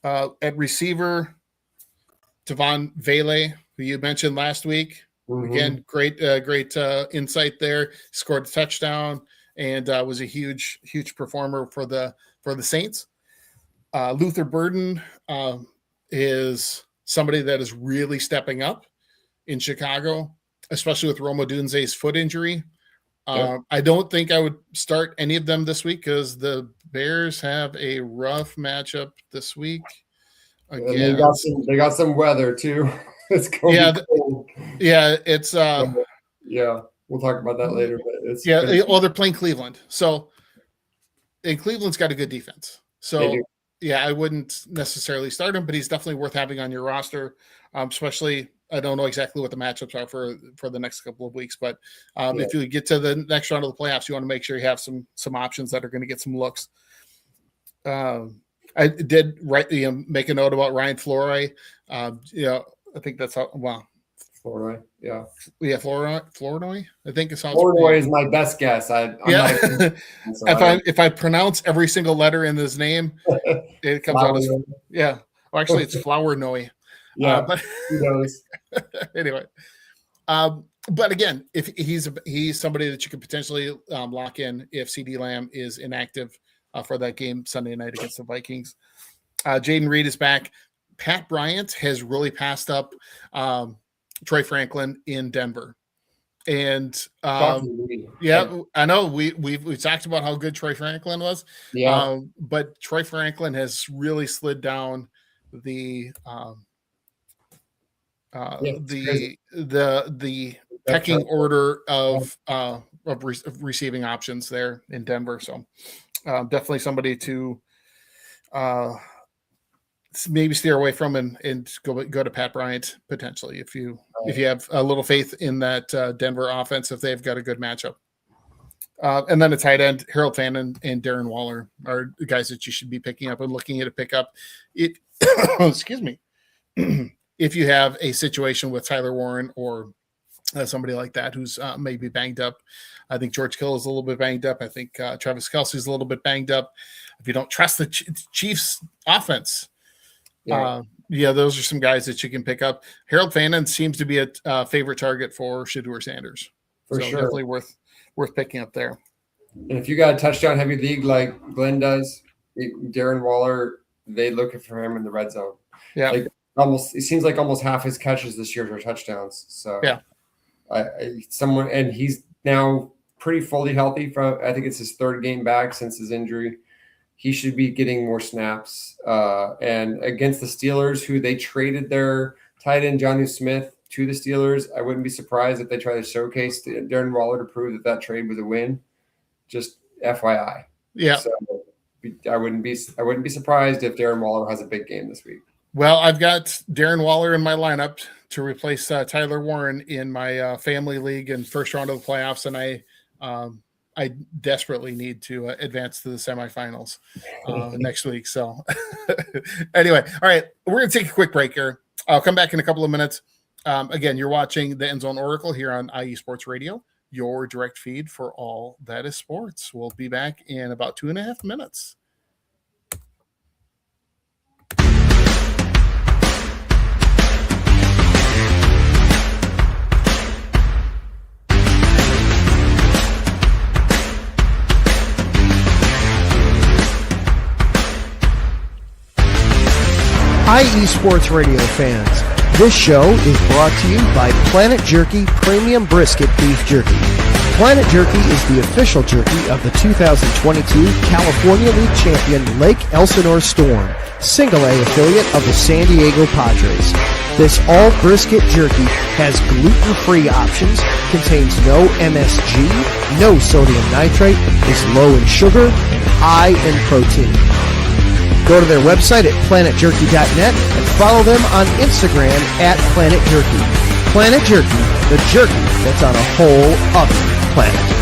At receiver, Devon Vele, who you mentioned last week. Again, great insight there. Scored a touchdown and was a huge performer for the Saints. Luther Burden is somebody that is really stepping up in Chicago, especially with Rome Odunze's foot injury. I don't think I would start any of them this week because the Bears have a rough matchup this week. Again, they got some weather too. It's going to be cold. It's we'll talk about that later. But it's they're playing Cleveland, and Cleveland's got a good defense. So I wouldn't necessarily start him, but he's definitely worth having on your roster, especially. I don't know exactly what the matchups are for the next couple of weeks, but if you get to the next round of the playoffs, you want to make sure you have some options that are going to get some looks. I did make a note about Ryan Flory. I think that's how. Well, Flory, Flournoy. I think it's how. Flournoy is my best guess. If I pronounce every single letter in his name, it comes out as Well, actually, it's Flournoy. But who knows? Anyway, but again, if he's somebody that you could potentially lock in if CD Lamb is inactive for that game Sunday night against the Vikings. Jaden Reed is back. Pat Bryant has really passed up Troy Franklin in Denver, and I know we've talked about how good Troy Franklin was. But Troy Franklin has really slid down the pecking order of receiving options there in Denver. So definitely somebody to maybe steer away from and go to Pat Bryant potentially if you have a little faith in that Denver offense if they've got a good matchup. And then a tight end, Harold Fannin and Darren Waller are the guys that you should be picking up and looking at a pickup. Excuse me. If you have a situation with Tyler Warren or somebody like that who's maybe banged up. I think George Kittle is a little bit banged up. I think Travis Kelce is a little bit banged up. If you don't trust the Chiefs offense, those are some guys that you can pick up. Harold Fannin seems to be a favorite target for Shedeur Sanders. For sure. Definitely worth picking up there. And if you got a touchdown heavy league like Glen does, Darren Waller, they look for him in the red zone. Yeah. It seems like almost half his catches this year are touchdowns. So and he's now pretty fully healthy I think it's his third game back since his injury. He should be getting more snaps. And against the Steelers, who they traded their tight end Jonnu Smith to the Steelers, I wouldn't be surprised if they try to showcase Darren Waller to prove that trade was a win. Just FYI. Yeah. So I wouldn't be surprised if Darren Waller has a big game this week. Well, I've got Darren Waller in my lineup to replace Tyler Warren in my family league and first round of the playoffs, and I desperately need to advance to the semifinals next week. So anyway, all right, we're going to take a quick break here. I'll come back in a couple of minutes. Again, you're watching the End Zone Oracle here on IE Sports Radio, your direct feed for all that is sports. We'll be back in about 2.5 minutes. IE Sports Radio fans, this show is brought to you by Planet Jerky Premium Brisket Beef Jerky. Planet Jerky is the official jerky of the 2022 California League champion Lake Elsinore Storm, single-A affiliate of the San Diego Padres. This all-brisket jerky has gluten-free options, contains no MSG, no sodium nitrate, is low in sugar, and high in protein. Go to their website at planetjerky.net and follow them on Instagram at Planet Jerky. Planet Jerky, the jerky that's on a whole other planet.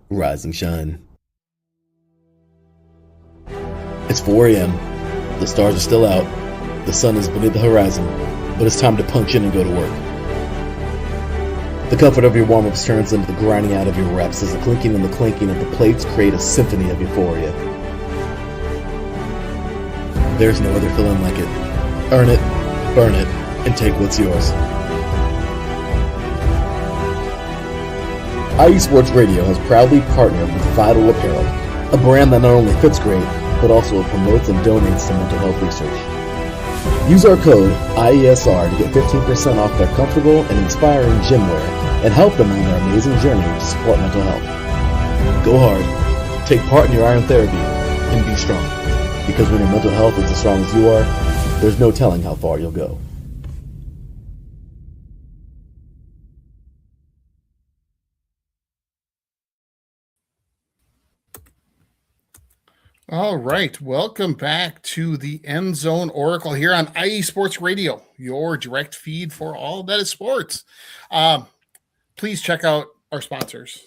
Rise and shine. It's 4 a.m. The stars are still out. The sun is beneath the horizon, but it's time to punch in and go to work. The comfort of your warm-ups turns into the grinding out of your reps as the clinking and the clanking of the plates create a symphony of euphoria. There's no other feeling like it. Earn it, burn it, and take what's yours. IE Sports Radio has proudly partnered with Vital Apparel, a brand that not only fits great, but also promotes and donates to mental health research. Use our code IESR to get 15% off their comfortable and inspiring gym wear and help them on their amazing journey to support mental health. Go hard, take part in your iron therapy, and be strong. Because when your mental health is as strong as you are, there's no telling how far you'll go. All right, welcome back to the End Zone Oracle here on IE Sports Radio, your direct feed for all that is sports. Please check out our sponsors.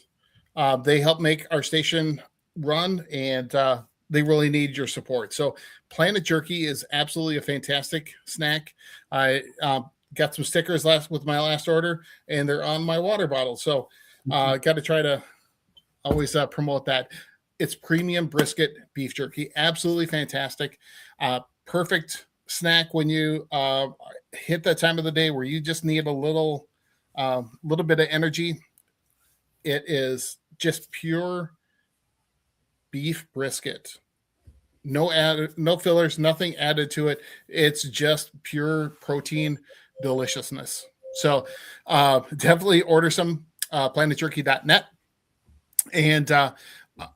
They help make our station run, and they really need your support. So Planet Jerky is absolutely a fantastic snack. I got some stickers with my last order, and they're on my water bottle. So got to try to always promote that. It's premium brisket beef jerky. Absolutely fantastic. Perfect snack when you hit that time of the day where you just need a little bit of energy. It is just pure beef brisket. No fillers, nothing added to it. It's just pure protein deliciousness. So definitely order some planetjerky.net.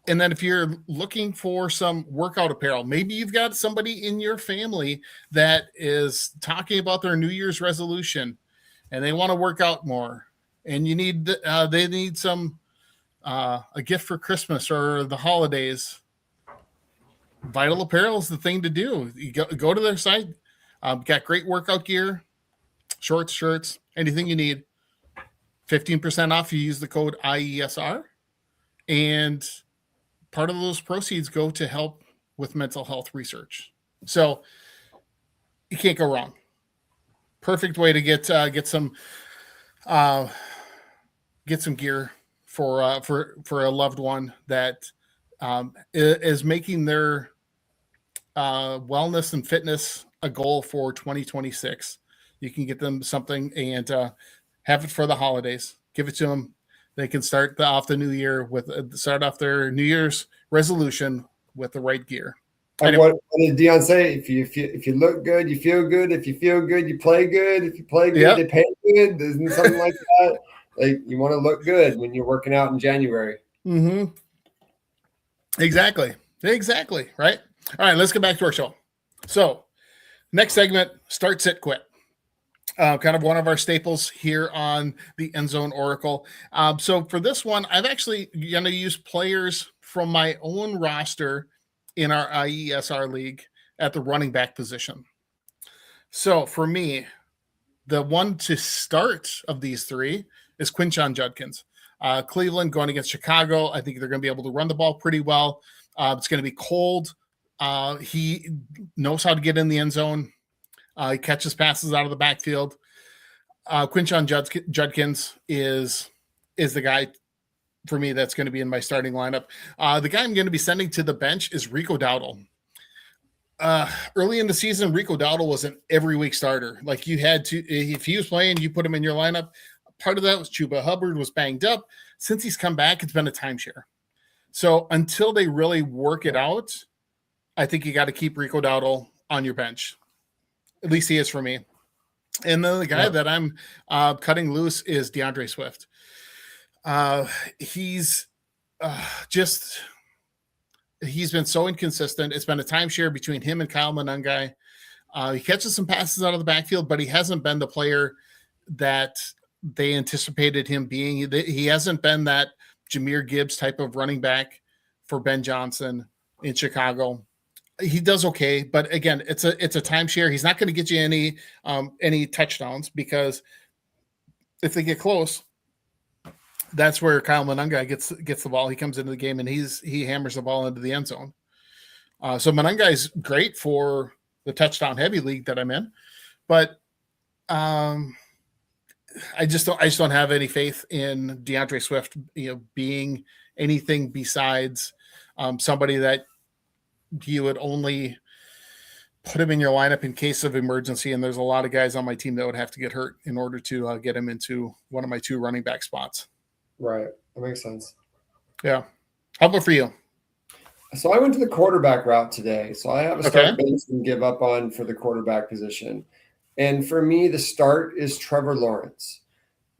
And then if you're looking for some workout apparel, maybe you've got somebody in your family that is talking about their New Year's resolution and they want to work out more, and you need they need some a gift for Christmas or the holidays. Vital Apparel is the thing to do. You go to their site. Got great workout gear, shorts, shirts, anything you need. 15% off. You use the code IESR, and part of those proceeds go to help with mental health research. So you can't go wrong. Perfect way to get some gear for a loved one that is making their wellness and fitness a goal for 2026. You can get them something and have it for the holidays. Give it to them. They can start off the new year start off their New Year's resolution with the right gear. Like what did Dion say? If you look good, you feel good. If you feel good, you play good. If you play good, you pay good. Isn't something like that? Like you want to look good when you're working out in January. Mm-hmm. Exactly. Right. All right. Let's get back to our show. So next segment, start, sit, quit. Kind of one of our staples here on the End Zone Oracle. So for this one, I've actually going to use players from my own roster in our IESR league at the running back position. So for me, the one to start of these three is Quinshon Judkins. Cleveland going against Chicago. I think they're going to be able to run the ball pretty well. It's going to be cold. He knows how to get in the end zone. He catches passes out of the backfield. Quinshon Judkins is the guy for me that's going to be in my starting lineup. The guy I'm going to be sending to the bench is Rico Dowdle. Early in the season, Rico Dowdle was an every week starter. Like you had to, if he was playing, you put him in your lineup. part of that was Chuba Hubbard was banged up. Since he's come back, it's been a timeshare. So until they really work it out, I think you got to keep Rico Dowdle on your bench. At least he is for me. And then the guy that I'm cutting loose is DeAndre Swift. He's been so inconsistent. It's been a timeshare between him and Kyle Monangai. He catches some passes out of the backfield, but he hasn't been the player that they anticipated him being. He hasn't been that Jahmyr Gibbs type of running back for Ben Johnson in Chicago. He does okay, but again, it's a timeshare. He's not going to get you any touchdowns, because if they get close, that's where Kyle Monangai gets the ball. He comes into the game and he hammers the ball into the end zone. So Monangai is great for the touchdown heavy league that I'm in, but I just don't have any faith in DeAndre Swift, being anything besides somebody that you would only put him in your lineup in case of emergency. And there's a lot of guys on my team that would have to get hurt in order to get him into one of my 2 running back spots. Right. That makes sense. Yeah. How about for you? So I went to the quarterback route today. So I have a start base and give up on for the quarterback position. And for me, the start is Trevor Lawrence.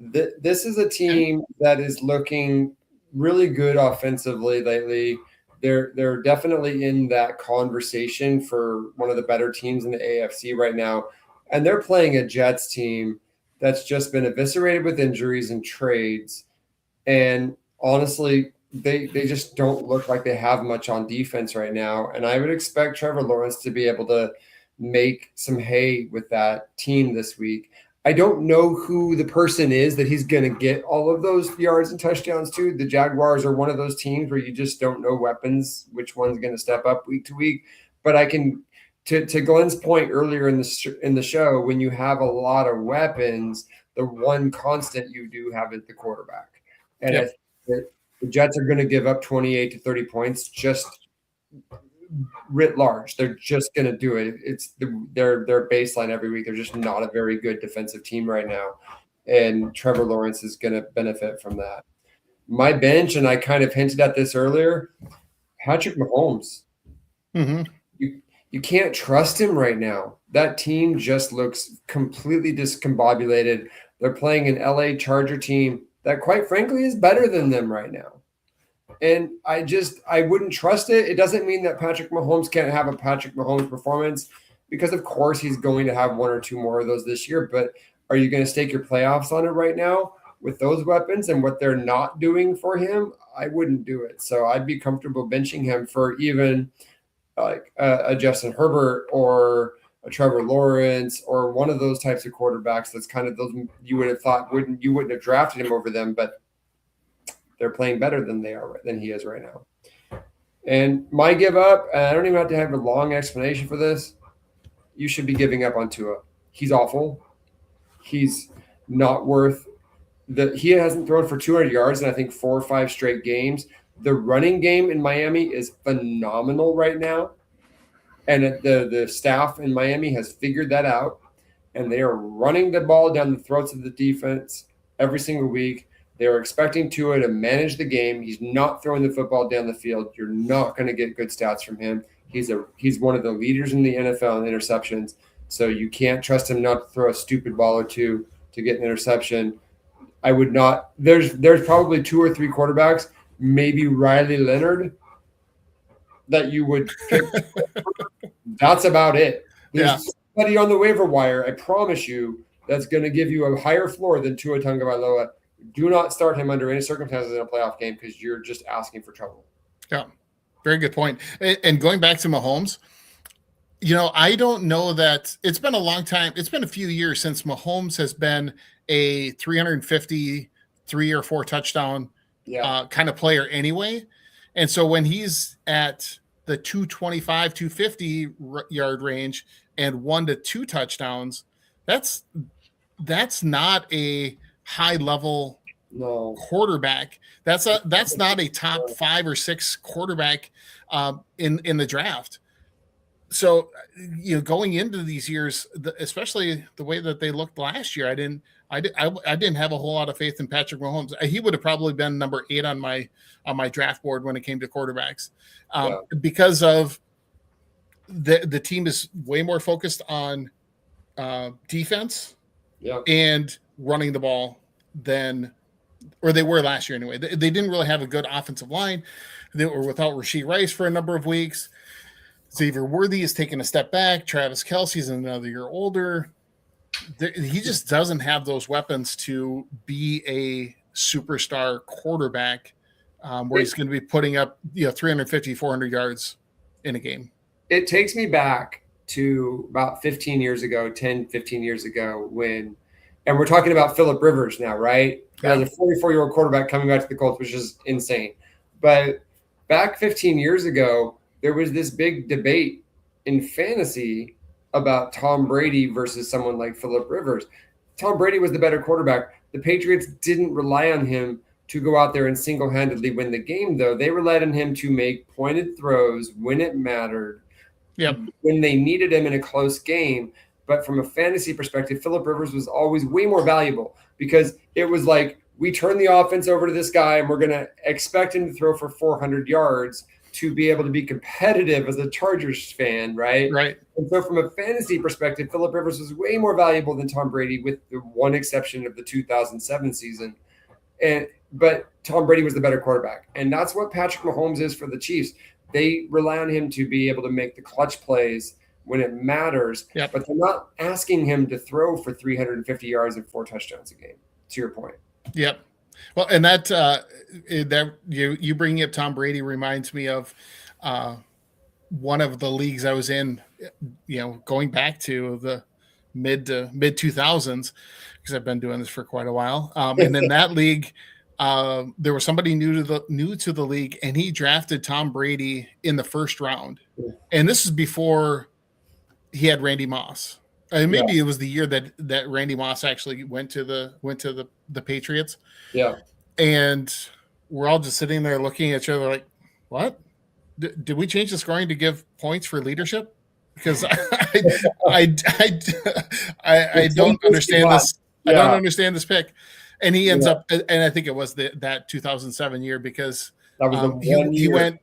This is a team that is looking really good offensively lately. They're definitely in that conversation for one of the better teams in the AFC right now. And they're playing a Jets team that's just been eviscerated with injuries and trades. And honestly, they just don't look like they have much on defense right now. And I would expect Trevor Lawrence to be able to make some hay with that team this week. I don't know who the person is that he's going to get all of those yards and touchdowns to. The Jaguars are one of those teams where you just don't know weapons, which one's going to step up week to week. But I can, to Glenn's point earlier in the show, when you have a lot of weapons, the one constant you do have is the quarterback. And I think that the Jets are going to give up 28 to 30 points just writ large. They're just going to do it. It's their baseline every week. They're just not a very good defensive team right now. And Trevor Lawrence is going to benefit from that. My bench, and I kind of hinted at this earlier, Patrick Mahomes. Mm-hmm. You can't trust him right now. That team just looks completely discombobulated. They're playing an LA Charger team that, quite frankly, is better than them right now. And I wouldn't trust it. It doesn't mean that Patrick Mahomes can't have a Patrick Mahomes performance, because of course he's going to have 1 or 2 more of those this year. But are you going to stake your playoffs on it right now with those weapons and what they're not doing for him? I wouldn't do it. So I'd be comfortable benching him for even like a Justin Herbert or a Trevor Lawrence or one of those types of quarterbacks. That's kind of those you would have thought you wouldn't have drafted him over them, but they're playing better than he is right now. And my give up, and I don't even have to have a long explanation for this. You should be giving up on Tua. He's awful. He's not worth he hasn't thrown for 200 yards in I think 4 or 5 straight games. The running game in Miami is phenomenal right now. And the staff in Miami has figured that out. And they are running the ball down the throats of the defense every single week. They are expecting Tua to manage the game. He's not throwing the football down the field. You're not going to get good stats from him. He's one of the leaders in the NFL in interceptions. So you can't trust him not to throw a stupid ball or 2 to get an interception. I would not. There's probably 2 or 3 quarterbacks, maybe Riley Leonard, that you would pick. That's about it. There's somebody on the waiver wire, I promise you, that's going to give you a higher floor than Tua Tagovailoa. Do not start him under any circumstances in a playoff game, because you're just asking for trouble. Yeah, very good point. And going back to Mahomes, I don't know that it's been a long time. It's been a few years since Mahomes has been a 350, 3 or 4 touchdown kind of player anyway. And so when he's at the 225, 250 yard range and 1 to 2 touchdowns, that's not a high level quarterback. That's not a top 5 or 6 quarterback in the draft. So, going into these years, especially the way that they looked last year, I didn't have a whole lot of faith in Patrick Mahomes. He would have probably been number 8 on my draft board when it came to quarterbacks, because of the team is way more focused on defense and running the ball or they were last year anyway. They didn't really have a good offensive line. They were without Rashee Rice for a number of weeks. Xavier Worthy is taking a step back. Travis Kelce's another year older. He just doesn't have those weapons to be a superstar quarterback where he's going to be putting up 350, 400 yards in a game. It takes me back to about 15 years ago, and we're talking about Phillip Rivers now, right? Yeah. As a 44-year-old quarterback coming back to the Colts, which is insane. But back 15 years ago, there was this big debate in fantasy about Tom Brady versus someone like Phillip Rivers. Tom Brady was the better quarterback. The Patriots didn't rely on him to go out there and single-handedly win the game, though. They relied on him to make pointed throws when it mattered, when they needed him in a close game. But from a fantasy perspective, Phillip Rivers was always way more valuable because it was like, we turn the offense over to this guy and we're going to expect him to throw for 400 yards to be able to be competitive as a Chargers fan, right? Right. And so from a fantasy perspective, Phillip Rivers was way more valuable than Tom Brady, with the one exception of the 2007 season. But Tom Brady was the better quarterback. And that's what Patrick Mahomes is for the Chiefs. They rely on him to be able to make the clutch plays when it matters, but they're not asking him to throw for 350 yards and 4 touchdowns a game, to your point. Yep. Well, and that you bringing up Tom Brady reminds me of one of the leagues I was in, going back to the mid 2000s, because I've been doing this for quite a while. And in that league, there was somebody new to the league, and he drafted Tom Brady in the first round. And this is before he had Randy Moss. Maybe it was the year that Randy Moss actually went to the Patriots. Yeah. And we're all just sitting there looking at each other like, what? Did we change the scoring to give points for leadership? Because I don't understand this. I don't understand this pick. And he ends up, and I think it was that 2007 year, because that was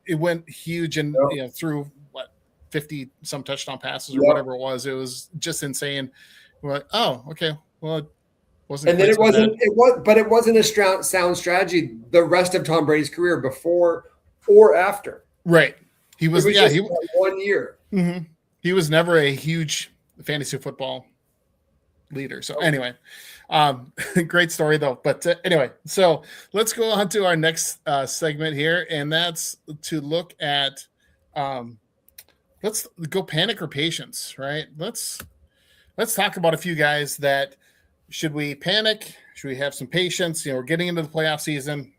it went huge and threw 50 some touchdown passes or whatever it was. It was just insane. We're like, oh, okay, well, it wasn't. And then it wasn't a sound strategy the rest of Tom Brady's career, before or after. Right. He was 1 year. Mm-hmm. He was never a huge fantasy football leader. So anyway, great story though. But anyway, so let's go on to our next segment here, and that's to look at. Let's go panic or patience, right? Let's talk about a few guys that, should we panic? Should we have some patience? We're getting into the playoff season.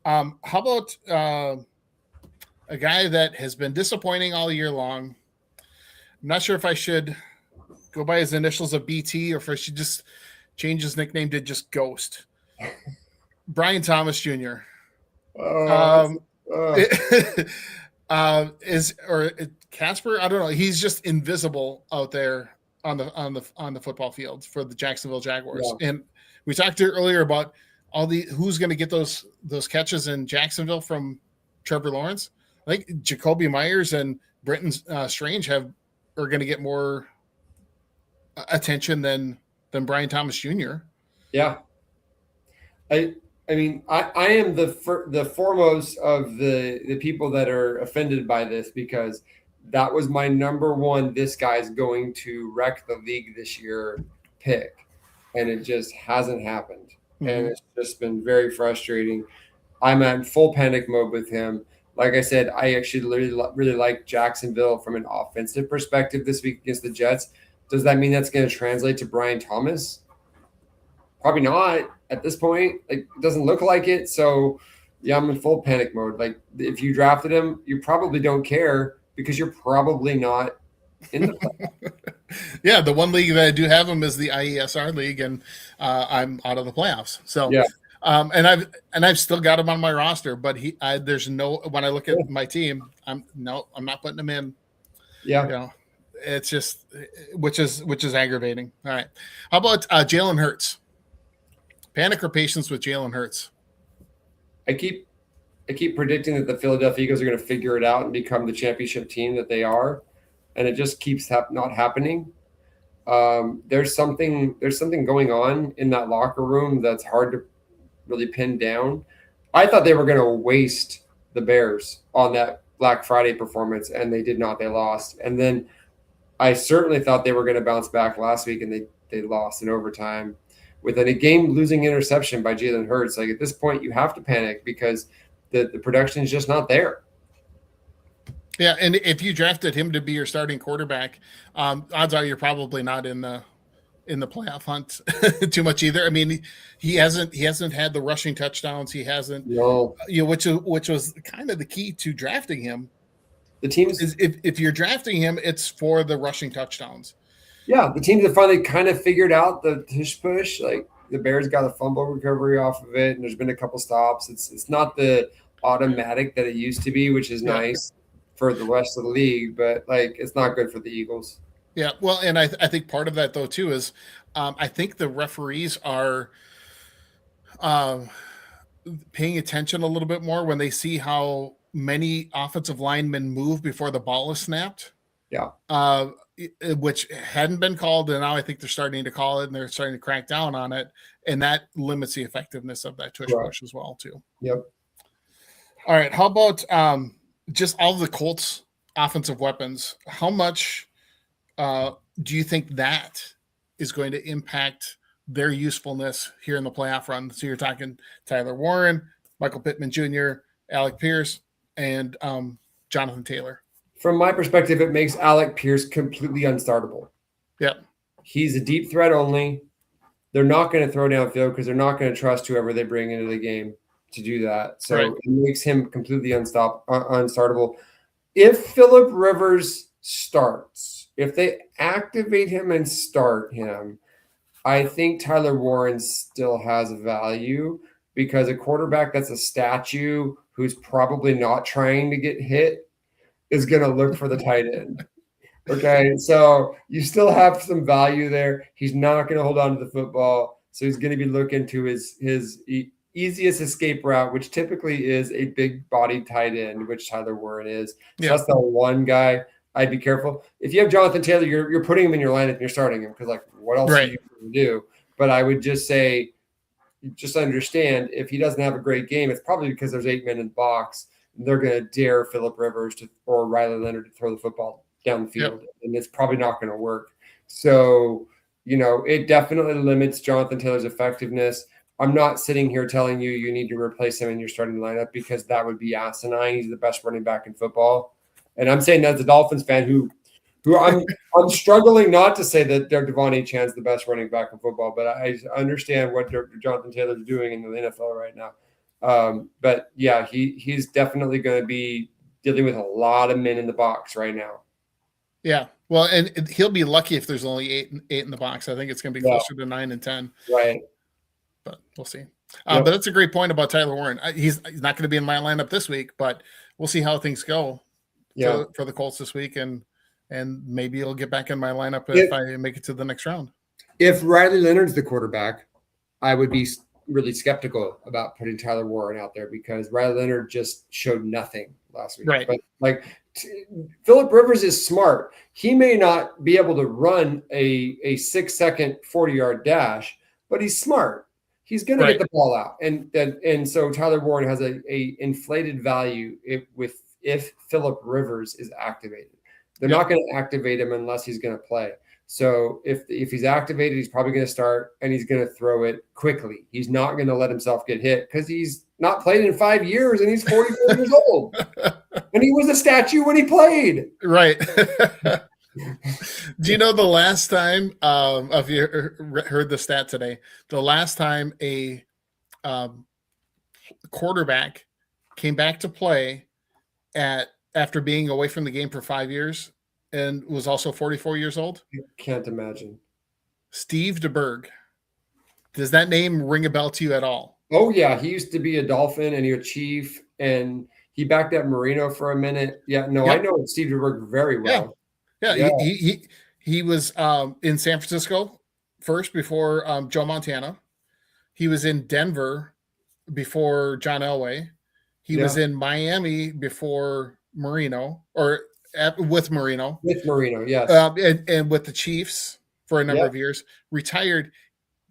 How about a guy that has been disappointing all year long? I'm not sure if I should go by his initials of BT or if I should just change his nickname to just Ghost. Brian Thomas Jr. Is Casper? I don't know. He's just invisible out there on the football field for the Jacksonville Jaguars. Yeah. And we talked earlier about who's going to get those catches in Jacksonville from Trevor Lawrence. I think Jacoby Myers and Brenton Strange are going to get more attention than Brian Thomas Jr. Yeah. I mean, I am the foremost of the people that are offended by this, because that was my number one, this guy's going to wreck the league this year pick, and it just hasn't happened. Mm-hmm. And it's just been very frustrating. I'm in full panic mode with him. Like I said, I actually really like Jacksonville from an offensive perspective this week against the Jets. Does that mean that's going to translate to Brian Thomas? Probably not at this point. Like, it doesn't look like it. So, yeah, I'm in full panic mode. Like, if you drafted him, you probably don't care, because you're probably not in the playoffs. Yeah, the one league that I do have him is the IESR league, and I'm out of the playoffs. So, yeah. And I've still got him on my roster, but there's no, when I look at my team, I'm not putting him in. Yeah. It's just, which is aggravating. All right. How about Jalen Hurts? Panic or patience with Jalen Hurts? I keep predicting that the Philadelphia Eagles are going to figure it out and become the championship team that they are, and it just keeps not happening. There's something going on in that locker room that's hard to really pin down. I thought they were going to waste the Bears on that Black Friday performance, and they did not. They lost. And then I certainly thought they were going to bounce back last week, and they lost in overtime with a game-losing interception by Jalen Hurts. Like, at this point, you have to panic because the production is just not there. Yeah, and if you drafted him to be your starting quarterback, odds are you're probably not in the playoff hunt too much either. I mean, he hasn't had the rushing touchdowns. He hasn't, which was kind of the key to drafting him. The teams is if you're drafting him, it's for the rushing touchdowns. Yeah, the teams have finally kind of figured out the push. Like, the Bears got a fumble recovery off of it, and there's been a couple stops. It's not the automatic that it used to be, which is nice for the rest of the league, but like, it's not good for the Eagles. Yeah, well, and I think part of that though too is I think the referees are paying attention a little bit more when they see how many offensive linemen move before the ball is snapped. Yeah. Which hadn't been called, and now I think they're starting to call it, and they're starting to crack down on it, and that limits the effectiveness of that tush push as well too. Yep. All right, how about just all of the Colts offensive weapons? How much do you think that is going to impact their usefulness here in the playoff run? So you're talking Tyler Warren, Michael Pittman Jr., Alec Pierce, and Jonathan Taylor. From my perspective, it makes Alec Pierce completely unstartable. Yep. He's a deep threat only. They're not going to throw downfield because they're not going to trust whoever they bring into the game to do that. So it makes him completely unstartable. If Phillip Rivers starts, if they activate him and start him, I think Tyler Warren still has value because a quarterback that's a statue who's probably not trying to get hit is going to look for the tight end. Okay, so you still have some value there. He's not going to hold on to the football, so he's going to be looking to his easiest escape route, which typically is a big-bodied tight end, which Tyler Warren is. So that's the one guy I'd be careful. If you have Jonathan Taylor, you're putting him in your lineup and you're starting him because, like, what else are you going to do? But I would just say, just understand, if he doesn't have a great game, it's probably because there's 8 men in the box. They're going to dare Phillip Rivers or Riley Leonard to throw the football down the field, and it's probably not going to work. So, it definitely limits Jonathan Taylor's effectiveness. I'm not sitting here telling you need to replace him in your starting lineup because that would be asinine. He's the best running back in football. And I'm saying that as a Dolphins fan who I'm struggling not to say that Devon Achane's the best running back in football, but I understand what Jonathan Taylor's doing in the NFL right now. But yeah, he's definitely going to be dealing with a lot of men in the box right now. Yeah. Well, and he'll be lucky if there's only eight in the box. I think it's going to be closer to 9 and 10. Right. But we'll see. But that's a great point about Tyler Warren. He's not going to be in my lineup this week, but we'll see how things go for the Colts this week. And maybe he'll get back in my lineup if I make it to the next round. If Riley Leonard's the quarterback, I would be really skeptical about putting Tyler Warren out there because Riley Leonard just showed nothing last week. Right. But Phillip Rivers is smart. He may not be able to run a 6-second 40-yard dash, but he's smart. He's going to get the ball out. And so Tyler Warren has a inflated value if Phillip Rivers is activated. They're not going to activate him unless he's going to play. So if he's activated, he's probably going to start and he's going to throw it quickly. He's not going to let himself get hit because he's not played in 5 years and he's 44 years old. And he was a statue when he played. Right. Do you know the last time, if you heard the stat today, the last time a quarterback came back to play after being away from the game for 5 years and was also 44 years old? I can't imagine. Steve DeBerg. Does that name ring a bell to you at all? Oh, yeah. He used to be a Dolphin and he was Chief, and he backed up Marino for a minute. Yeah, no, I know Steve DeBerg very well. Yeah, Yeah. he was in San Francisco first before Joe Montana. He was in Denver before John Elway. He was in Miami before Marino, or with Marino, With Marino, yes. and with the Chiefs for a number of years. Retired,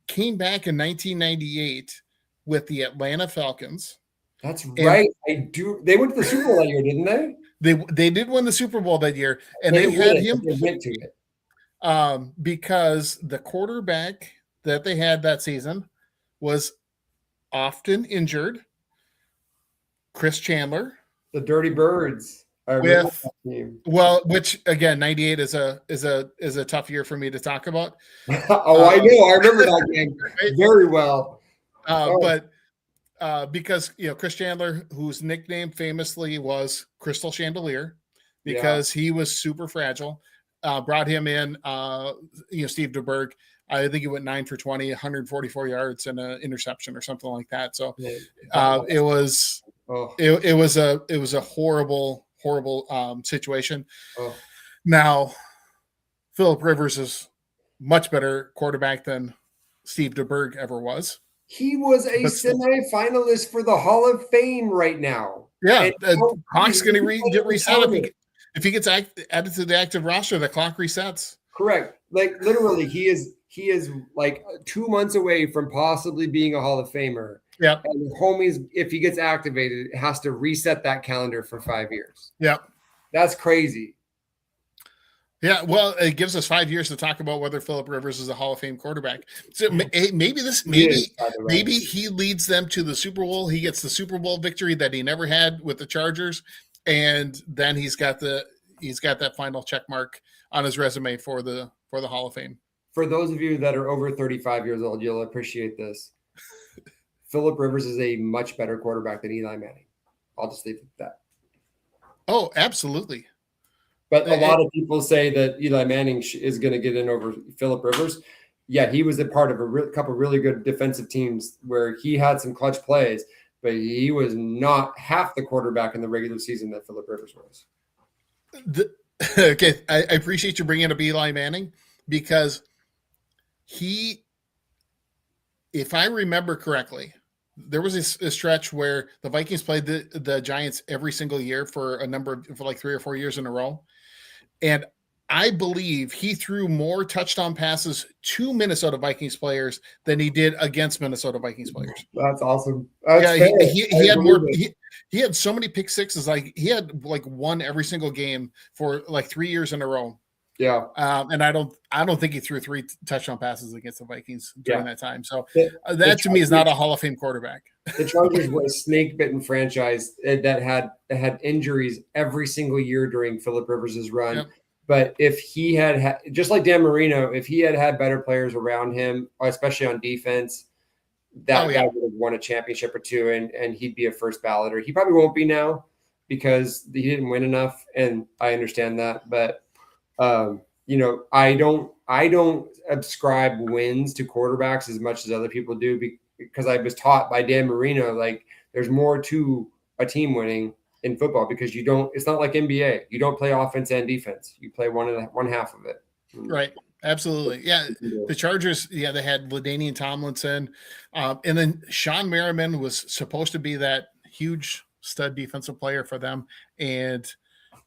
came back in 1998 with the Atlanta Falcons. That's right. I do. They went to the Super Bowl that year, didn't they? They did win the Super Bowl that year, and They they didn't had win it, him but they went to it. Because the quarterback that they had that season was often injured. Chris Chandler, The Dirty Birds. with which again, 98 is a tough year for me to talk about. Oh, I know. I remember that game very well. But because Chris Chandler, whose nickname famously was Crystal Chandelier, because he was super fragile, brought him in. Steve DeBerg, I think he went 9 for 20, 144 yards and an interception or something like that. So it was a horrible situation. Now, Phillip Rivers is much better quarterback than Steve DeBerg ever was. He was a semi-finalist for the Hall of Fame right now. Yeah, the clock's going to get reset if he gets added to the active roster. The clock resets. Correct. Like literally, he is like 2 months away from possibly being a Hall of Famer. Yeah. And the homies, if he gets activated, it has to reset that calendar for 5 years. Yeah. That's crazy. Yeah, well, it gives us 5 years to talk about whether Phillip Rivers is a Hall of Fame quarterback. So maybe he leads them to the Super Bowl. He gets the Super Bowl victory that he never had with the Chargers, and then he's got that final check mark on his resume for the Hall of Fame. For those of you that are over 35 years old, you'll appreciate this. Phillip Rivers is a much better quarterback than Eli Manning. I'll just leave it at that. Oh, absolutely. But a lot of people say that Eli Manning is going to get in over Phillip Rivers. Yeah, he was a part of a couple really good defensive teams where he had some clutch plays, but he was not half the quarterback in the regular season that Phillip Rivers was. Okay, I appreciate you bringing up Eli Manning because if I remember correctly, there was a stretch where the Vikings played the Giants every single year for like 3 or 4 years in a row. And I believe he threw more touchdown passes to Minnesota Vikings players than he did against Minnesota Vikings players. That's awesome. He had more. He had so many pick sixes. Like he had like one every single game for like 3 years in a row. Yeah. And I don't think he threw 3 touchdown passes against the Vikings during that time. So that to me is not a Hall of Fame quarterback. The Chargers were a snake-bitten franchise that had injuries every single year during Phillip Rivers' run. Yep. But if he had just like Dan Marino, if he had better players around him, especially on defense, that guy would have won a championship or two, and he'd be a first balloter. He probably won't be now because he didn't win enough, and I understand that. But I don't ascribe wins to quarterbacks as much as other people do because I was taught by Dan Marino, like there's more to a team winning in football because it's not like NBA. You don't play offense and defense. You play one half of it. Right. Absolutely. Yeah. The Chargers, they had LaDainian Tomlinson. And then Sean Merriman was supposed to be that huge stud defensive player for them and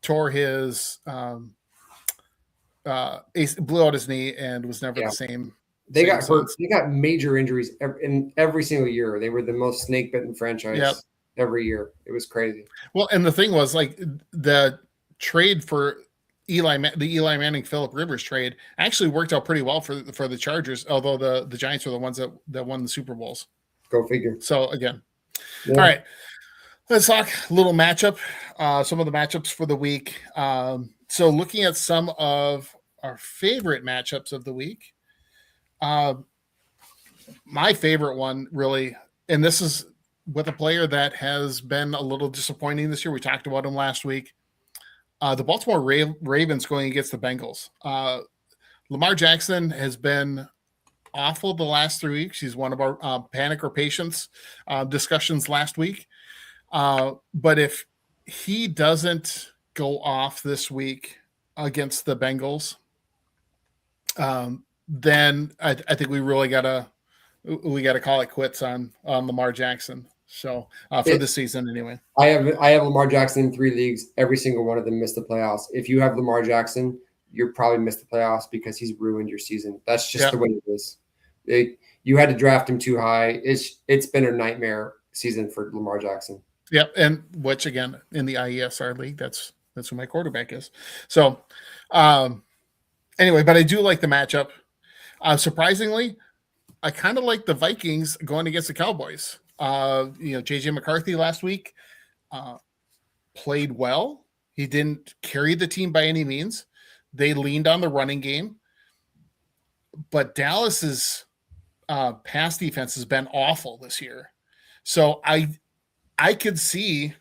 tore his blew out his knee and was never the same. They got hurt. They got major injuries in every single year. They were the most snake-bitten franchise every year. It was crazy. Well, and the thing was, like, the trade for the Eli Manning Phillip Rivers trade actually worked out pretty well for the Chargers, although the Giants were the ones that won the Super Bowls. Go figure. So again, all right, let's talk a little matchup. Some of the matchups for the week. So looking at some of our favorite matchups of the week. My favorite one, really, and this is with a player that has been a little disappointing this year. We talked about him last week. The Baltimore Ravens going against the Bengals. Lamar Jackson has been awful the last 3 weeks. He's one of our panic or patience discussions last week. But if he doesn't go off this week, against the Bengals, then I think we really gotta call it quits on Lamar Jackson. So for this season, anyway. I have Lamar Jackson in 3 leagues. Every single one of them missed the playoffs. If you have Lamar Jackson, you're probably missed the playoffs because he's ruined your season. That's just the way it is. You had to draft him too high. It's been a nightmare season for Lamar Jackson. Yep, and which again in the IESR league, that's who my quarterback is. So, anyway, but I do like the matchup. Surprisingly, I kind of like the Vikings going against the Cowboys. JJ McCarthy last week played well. He didn't carry the team by any means. They leaned on the running game, but Dallas's pass defense has been awful this year. So I could see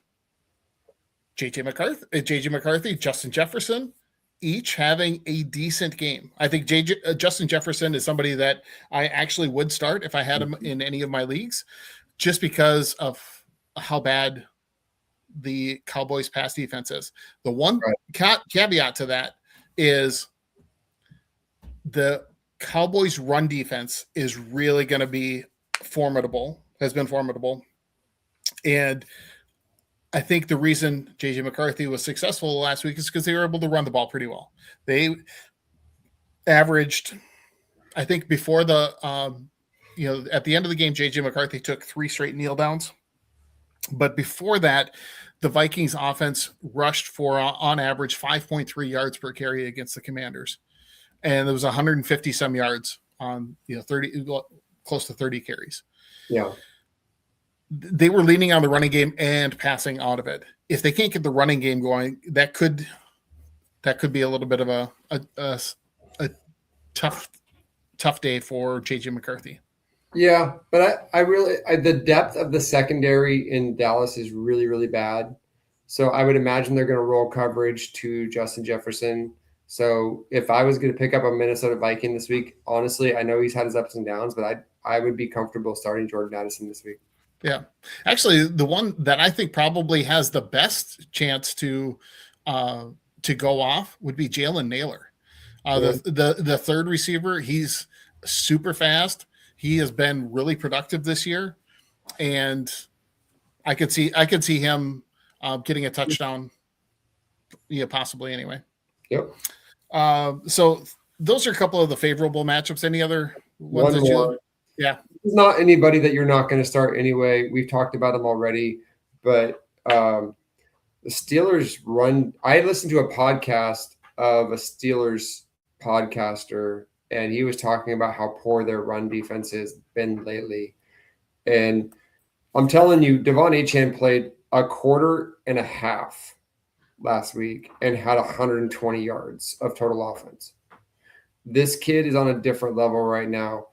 JJ McCarthy, Justin Jefferson, each having a decent game. I think Justin Jefferson is somebody that I actually would start if I had him in any of my leagues, just because of how bad the Cowboys pass defense is. The one caveat to that is the Cowboys run defense is really going to be formidable, has been formidable. And I think the reason JJ McCarthy was successful last week is because they were able to run the ball pretty well. They averaged, I think before the, at the end of the game, JJ McCarthy took 3 straight kneel downs. But before that, the Vikings offense rushed for on average 5.3 yards per carry against the Commanders. And there was 150 some yards on, 30, close to 30 carries. Yeah. They were leaning on the running game and passing out of it. If they can't get the running game going, that could be a little bit of a tough day for JJ McCarthy. Yeah, but I really the depth of the secondary in Dallas is really, really bad. So I would imagine they're going to roll coverage to Justin Jefferson. So if I was going to pick up a Minnesota Viking this week, honestly, I know he's had his ups and downs, but I would be comfortable starting Jordan Addison this week. Yeah, actually, the one that I think probably has the best chance to go off would be Jalen Naylor, the third receiver. He's super fast. He has been really productive this year, and I could see him getting a touchdown. Yeah, possibly anyway. Yep. So those are a couple of the favorable matchups. Any other ones that you? Yeah. He's not anybody that you're not going to start anyway. We've talked about him already, but the Steelers run. I listened to a podcast of a Steelers podcaster, and he was talking about how poor their run defense has been lately. And I'm telling you, Devon Achane played a quarter and a half last week and had 120 yards of total offense. This kid is on a different level right now.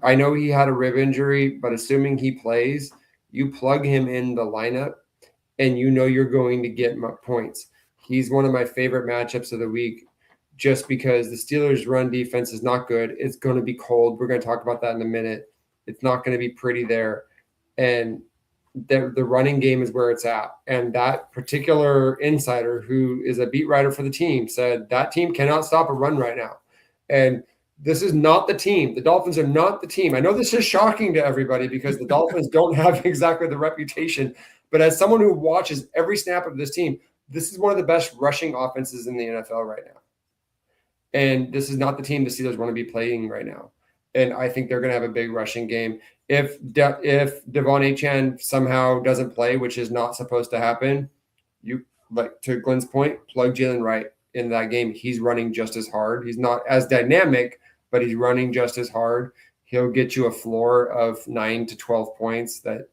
I know he had a rib injury, but assuming he plays, you plug him in the lineup and you're going to get points. He's one of my favorite matchups of the week just because the Steelers' run defense is not good. It's going to be cold. We're going to talk about that in a minute. It's not going to be pretty there. And the running game is where it's at. And that particular insider who is a beat writer for the team said that team cannot stop a run right now. And this is not the team. The Dolphins are not the team. I know this is shocking to everybody because the Dolphins don't have exactly the reputation. But as someone who watches every snap of this team, this is one of the best rushing offenses in the NFL right now. And this is not the team the Steelers want to be playing right now. And I think they're going to have a big rushing game. If Devon Achane somehow doesn't play, which is not supposed to happen, to Glen's point, plug Jalen Wright in that game. He's running just as hard. He's not as dynamic, but he's running just as hard. He'll get you a floor of 9 to 12 points that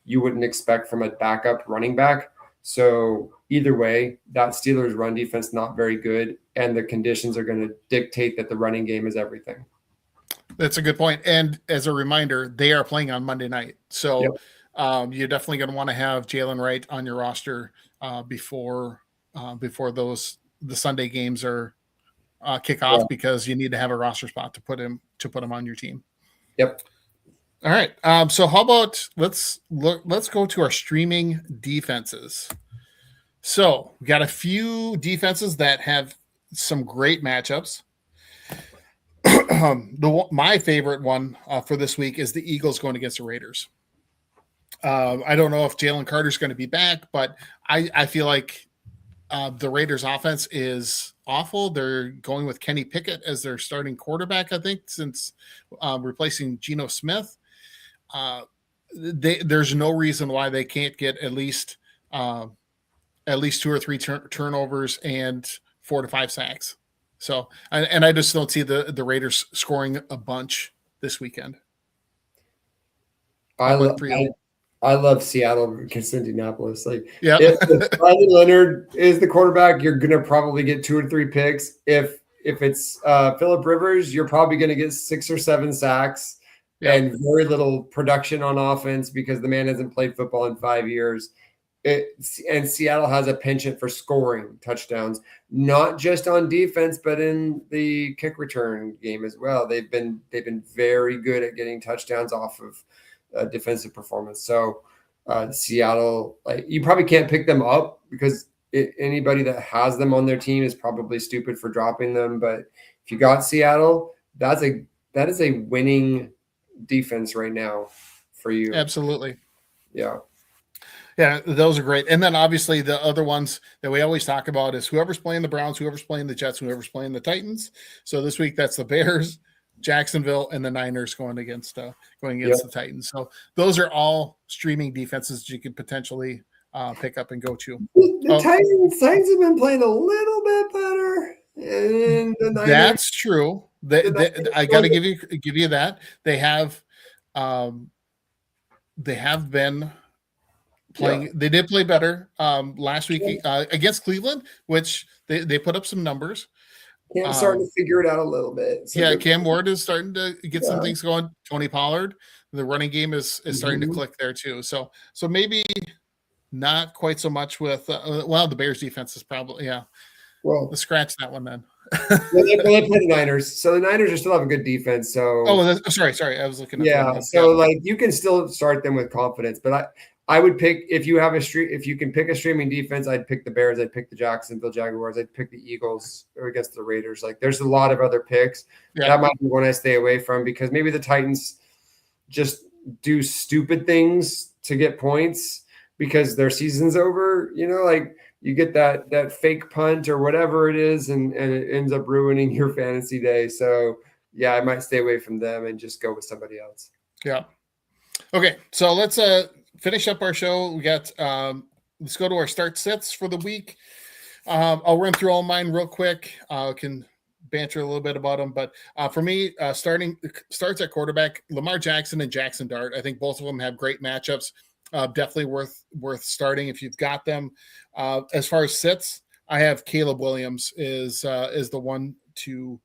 you wouldn't expect from a backup running back. So either way, that Steelers run defense not very good, and the conditions are going to dictate that the running game is everything. That's a good point. And as a reminder, they are playing on Monday night. So you're definitely going to want to have Jalen Wright on your roster before the Sunday games are kick off because you need to have a roster spot to put him on your team. Yep. All right. So how about let's go to our streaming defenses. So we got a few defenses that have some great matchups. My favorite one for this week is the Eagles going against the Raiders. I don't know if Jalen Carter's going to be back, but I feel like the Raiders offense is awful. They're going with Kenny Pickett as their starting quarterback, I think, since replacing Geno Smith. There's no reason why they can't get at least 2 or 3 turnovers and 4 to 5 sacks. So, and I just don't see the Raiders scoring a bunch this weekend. I love Seattle against Indianapolis. Like, yeah, if Bradley Leonard is the quarterback, you're gonna probably get 2 or 3 picks. If it's Phillip Rivers, you're probably gonna get 6 or 7 sacks and very little production on offense because the man hasn't played football in 5 years. And Seattle has a penchant for scoring touchdowns, not just on defense, but in the kick return game as well. They've been very good at getting touchdowns off of defensive performance. So Seattle, like, you probably can't pick them up because anybody that has them on their team is probably stupid for dropping them. But if you got Seattle, that is a winning defense right now for you. Absolutely. Yeah. Yeah, those are great. And then obviously the other ones that we always talk about is whoever's playing the Browns, whoever's playing the Jets, whoever's playing the Titans. So this week that's the Bears, Jacksonville, and the Niners going against the Titans. So those are all streaming defenses you could potentially pick up and go to. The Titans have been playing a little bit better. And the Niners, that's true. I got to give you that. They have been playing. Yeah. They did play better last week against Cleveland, which they put up some numbers. Cam's starting to figure it out a little bit. So Cam Ward is starting to get some things going. Tony Pollard, the running game is starting to click there too. So maybe not quite so much with the Bears defense is probably Let's scratch that one then. They play the Niners, so the Niners are still have a good defense. So sorry, I was looking at like you can still start them with confidence, but I would pick if you can pick a streaming defense, I'd pick the Bears, I'd pick the Jacksonville Jaguars, I'd pick the Eagles or against the Raiders. Like there's a lot of other picks. That might be one I stay away from because maybe the Titans just do stupid things to get points because their season's over. You know, like you get that fake punt or whatever it is, and it ends up ruining your fantasy day. So yeah, I might stay away from them and just go with somebody else. Yeah. Okay, so let's finish up our show. We got let's go to our start sets for the week. I'll run through all mine real quick. Can banter a little bit about them, but for me, starts at quarterback, Lamar Jackson and Jackson Dart. I think both of them have great matchups. Definitely worth starting if you've got them. As far as sits, I have Caleb Williams is the one to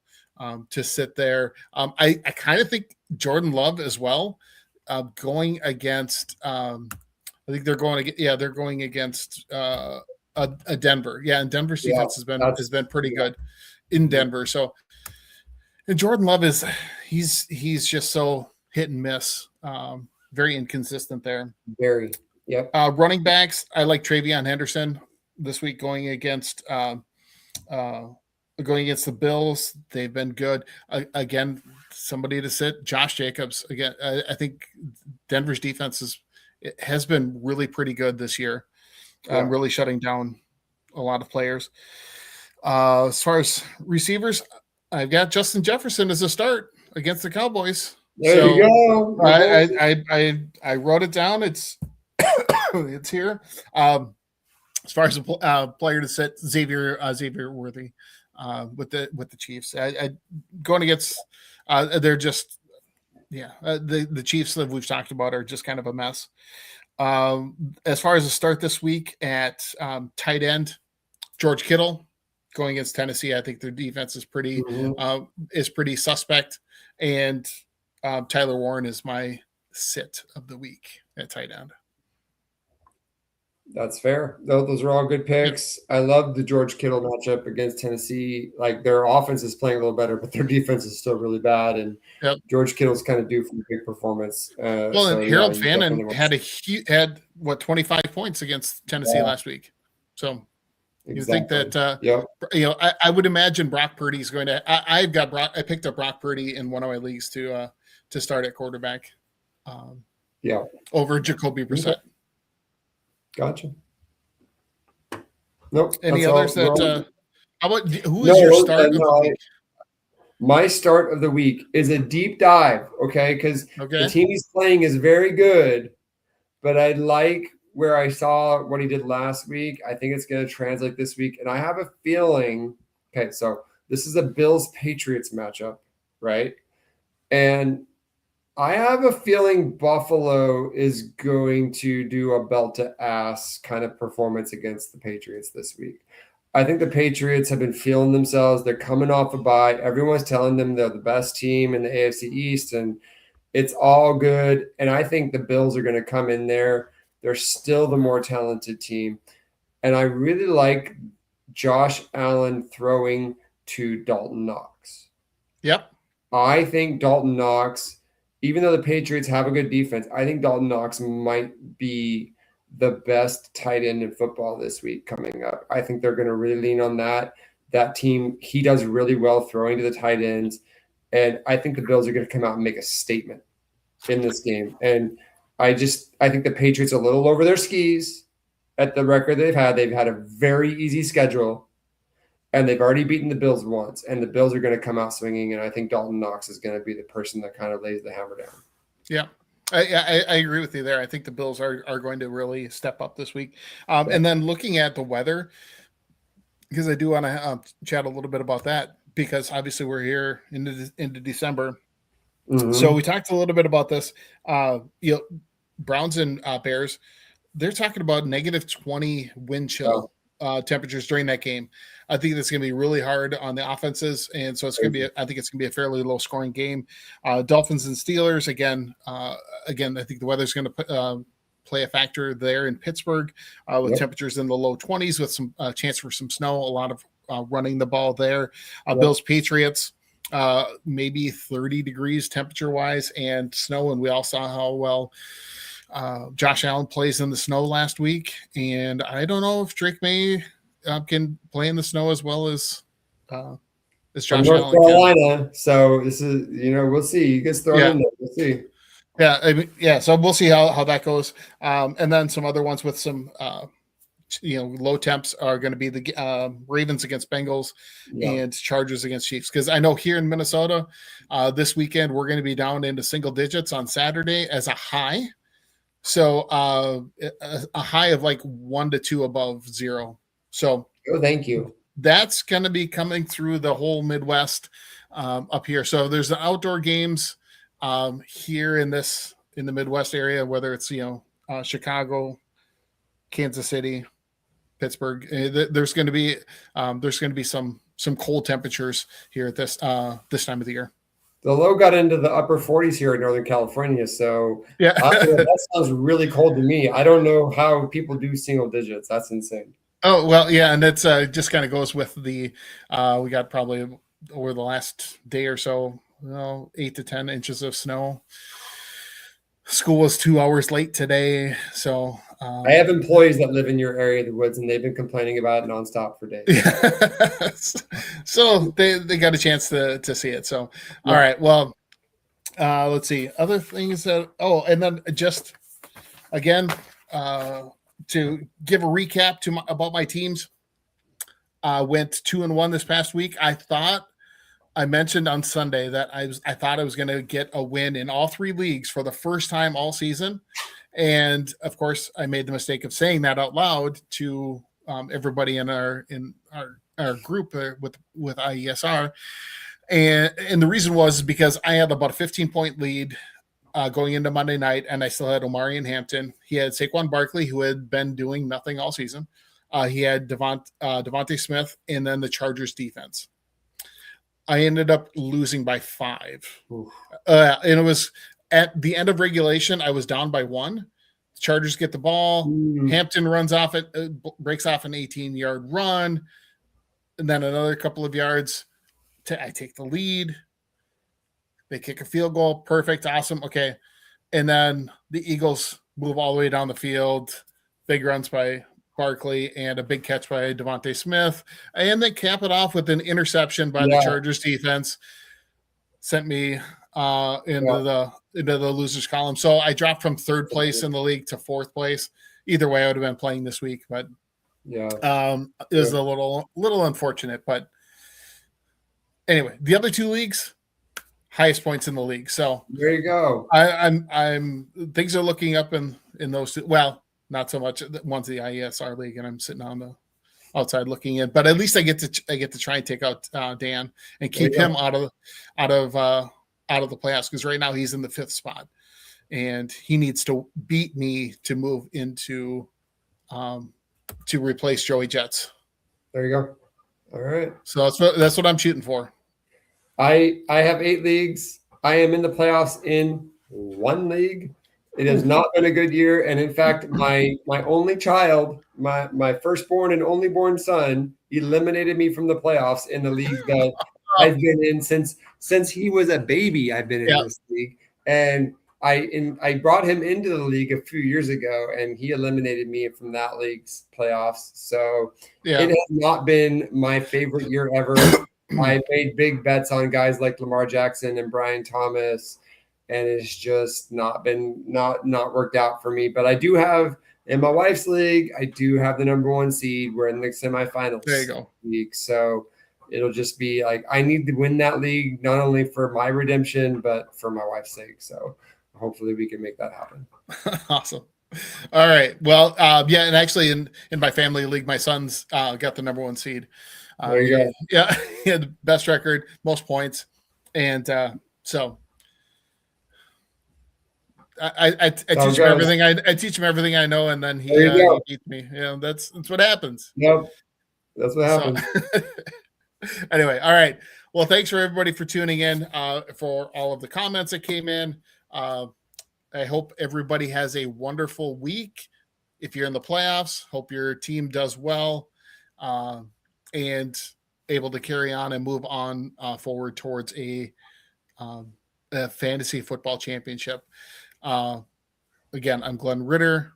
sit there. I kind of think Jordan Love as well. Going against, I think they're going against a Denver. Yeah, and Denver's defense has been pretty good in Denver. So, and Jordan Love he's just so hit and miss. Very inconsistent there. Very. Yep. Running backs, I like Travion Henderson this week going against the Bills. They've been good. Again, somebody to sit. Josh Jacobs. Again, I think Denver's defense has been really pretty good this year. Really shutting down a lot of players. As far as receivers, I've got Justin Jefferson as a start against the Cowboys. There you go. I wrote it down. It's it's here. As far as a player to sit, Xavier Worthy with the Chiefs. I going against they're just the Chiefs that we've talked about are just kind of a mess. As far as a start this week at tight end, George Kittle going against Tennessee. I think their defense is pretty suspect, and Tyler Warren is my sit of the week at tight end. That's fair. Those are all good picks. I love the George Kittle matchup against Tennessee. Like their offense is playing a little better, but their defense is still really bad. And George Kittle's kind of due for a big performance. And Harold Fannin had 25 points against Tennessee last week. So you think Exactly. that, Yep. I would imagine Brock Purdy is going to, I picked up Brock Purdy in one of my leagues to start at quarterback Yeah. over Jacoby Brissett. Gotcha. Nope. Any that's others all. that, how about, who No, is your start of no, the week? My start of the week is a deep dive, okay? Because the Okay. team he's playing is very good, but I like where I saw what he did last week. I think it's going to translate this week. And I have a feeling, okay, so this is a Bills-Patriots matchup, right? And I have a feeling Buffalo is going to do a belt-to-ass kind of performance against the Patriots this week. I think the Patriots have been feeling themselves. They're coming off a bye. Everyone's telling them they're the best team in the AFC East, and it's all good. And I think the Bills are going to come in there. They're still the more talented team. And I really like Josh Allen throwing to Dalton Knox. Yep. I think Dalton Knox, even though the Patriots have a good defense, I think Dalton Knox might be the best tight end in football this week coming up. I think they're going to really lean on that. That team, he does really well throwing to the tight ends. And I think the Bills are going to come out and make a statement in this game. And I think the Patriots are a little over their skis at the record they've had. They've had a very easy schedule, and they've already beaten the Bills once. And the Bills are going to come out swinging, and I think Dalton Knox is going to be the person that kind of lays the hammer down. Yeah. I agree with you there. I think the Bills are going to really step up this week. And then looking at the weather, because I do want to chat a little bit about that, because obviously we're here into December. Mm-hmm. So we talked a little bit about this. Browns and Bears, they're talking about -20 wind chill temperatures during that game. I think that's going to be really hard on the offenses, and so it's going to be. I think it's going to be a fairly low-scoring game. Dolphins and Steelers again. I think the weather's going to play a factor there in Pittsburgh with temperatures in the low 20s with some chance for some snow. A lot of running the ball there. Bills Patriots. Maybe 30 degrees temperature-wise and snow, and we all saw how well Josh Allen plays in the snow last week, and I don't know if Drake May can play in the snow as well as Josh North Allen Carolina. can. So this is, we'll see. He gets thrown in there. We'll see. Yeah. So we'll see how that goes. And then some other ones with some low temps are going to be the Ravens against Bengals and Chargers against Chiefs. Because I know here in Minnesota this weekend we're going to be down into single digits on Saturday as a high. So a high of like 1 to 2 above zero. So thank you. That's going to be coming through the whole Midwest up here. So there's the outdoor games here in the Midwest area, whether it's Chicago, Kansas City, Pittsburgh. There's going to be some cold temperatures here at this time of the year. The low got into the upper 40s here in Northern California. So that sounds really cold to me. I don't know how people do single digits. That's insane. Oh, well, yeah. And it's just kind of goes with we got probably over the last day or so, 8 to 10 inches of snow. School was 2 hours late today. So I have employees that live in your area of the woods, and they've been complaining about it nonstop for days. So they got a chance to see it. So, all right. Well, let's see. Other things and then just again, to give a recap about my teams, went 2-1 this past week. I mentioned on Sunday that I thought I was going to get a win in all 3 leagues for the first time all season. And of course I made the mistake of saying that out loud to everybody in our group with IESR. And the reason was because I had about a 15-point lead going into Monday night, and I still had Omari in Hampton. He had Saquon Barkley, who had been doing nothing all season. He had Devontae Smith, and then the Chargers defense. I ended up losing by 5. And it was at the end of regulation. I was down by 1. The Chargers get the ball. Hampton runs off it, breaks off an 18-yard run, and then another couple of yards. I take the lead. They kick a field goal. Perfect. Awesome. Okay. And then the Eagles move all the way down the field. Big runs by Barkley and a big catch by Devontae Smith. And they cap it off with an interception by the Chargers defense. Sent me into the losers column. So I dropped from third place in the league to fourth place. Either way, I would have been playing this week, but it was a little unfortunate. But anyway, the other two leagues, highest points in the league. So there you go. I'm things are looking up in those two. Well, not so much. One's the IESR league, and I'm sitting on the outside looking in. But at least I get to try and take out Dan and keep him out of the playoffs, because right now he's in the 5th spot, and he needs to beat me to move into to replace Joey Jets. There you go. All right. So that's what I'm shooting for. I have 8 leagues. I am in the playoffs in 1 league. It has not been a good year, and in fact, my only child, my firstborn and only born son, eliminated me from the playoffs in the league that I've been in since he was a baby. I've been in this league, and I brought him into the league a few years ago, and he eliminated me from that league's playoffs. So it has not been my favorite year ever. I made big bets on guys like Lamar Jackson and Brian Thomas, and it's just not worked out for me. But I do have, in my wife's league, I do have the number 1 seed. We're in the semifinals. There you go. Week, so it'll just be like I need to win that league, not only for my redemption, but for my wife's sake. So hopefully we can make that happen. Awesome. All right. Well, and actually in my family league, my son's got the number 1 seed. There you go. Yeah, he had the best record, most points, and so I teach him everything. I teach him everything I know, and then he beats me. That's what happens. Yep, that's what happens. So, anyway, all right. Well, thanks for everybody for tuning in, for all of the comments that came in. I hope everybody has a wonderful week. If you're in the playoffs, hope your team does well, and able to carry on and move on forward towards a fantasy football championship. Again, I'm Glen Ritter.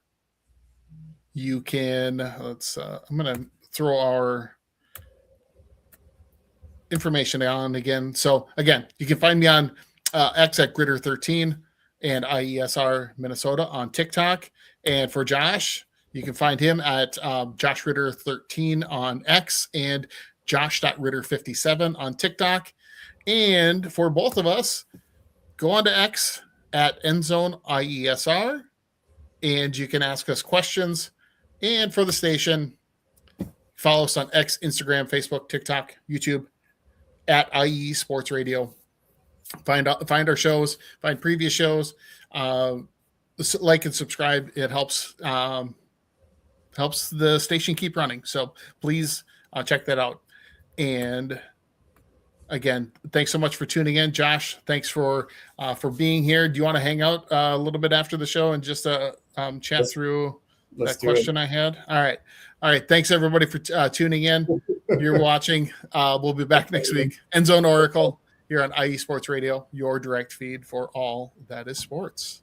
You can I'm going to throw our information on again. So again, you can find me on X at Ritter13 and IESR Minnesota on TikTok. And for Josh, you can find him at Josh Ritter 13 on X and Josh.Ritter57 on TikTok. And for both of us, go on to X at Endzone IESR, and you can ask us questions. And for the station, follow us on X, Instagram, Facebook, TikTok, YouTube at IE Sports Radio. Find our shows, find previous shows, like and subscribe. It helps the station keep running. So please check that out. And again, thanks so much for tuning in, Josh. Thanks for being here. Do you want to hang out a little bit after the show and just chat through that question I had? All right. Thanks everybody for tuning in. You're watching. We'll be back next week. Endzone Oracle here on IE Sports Radio, your direct feed for all that is sports.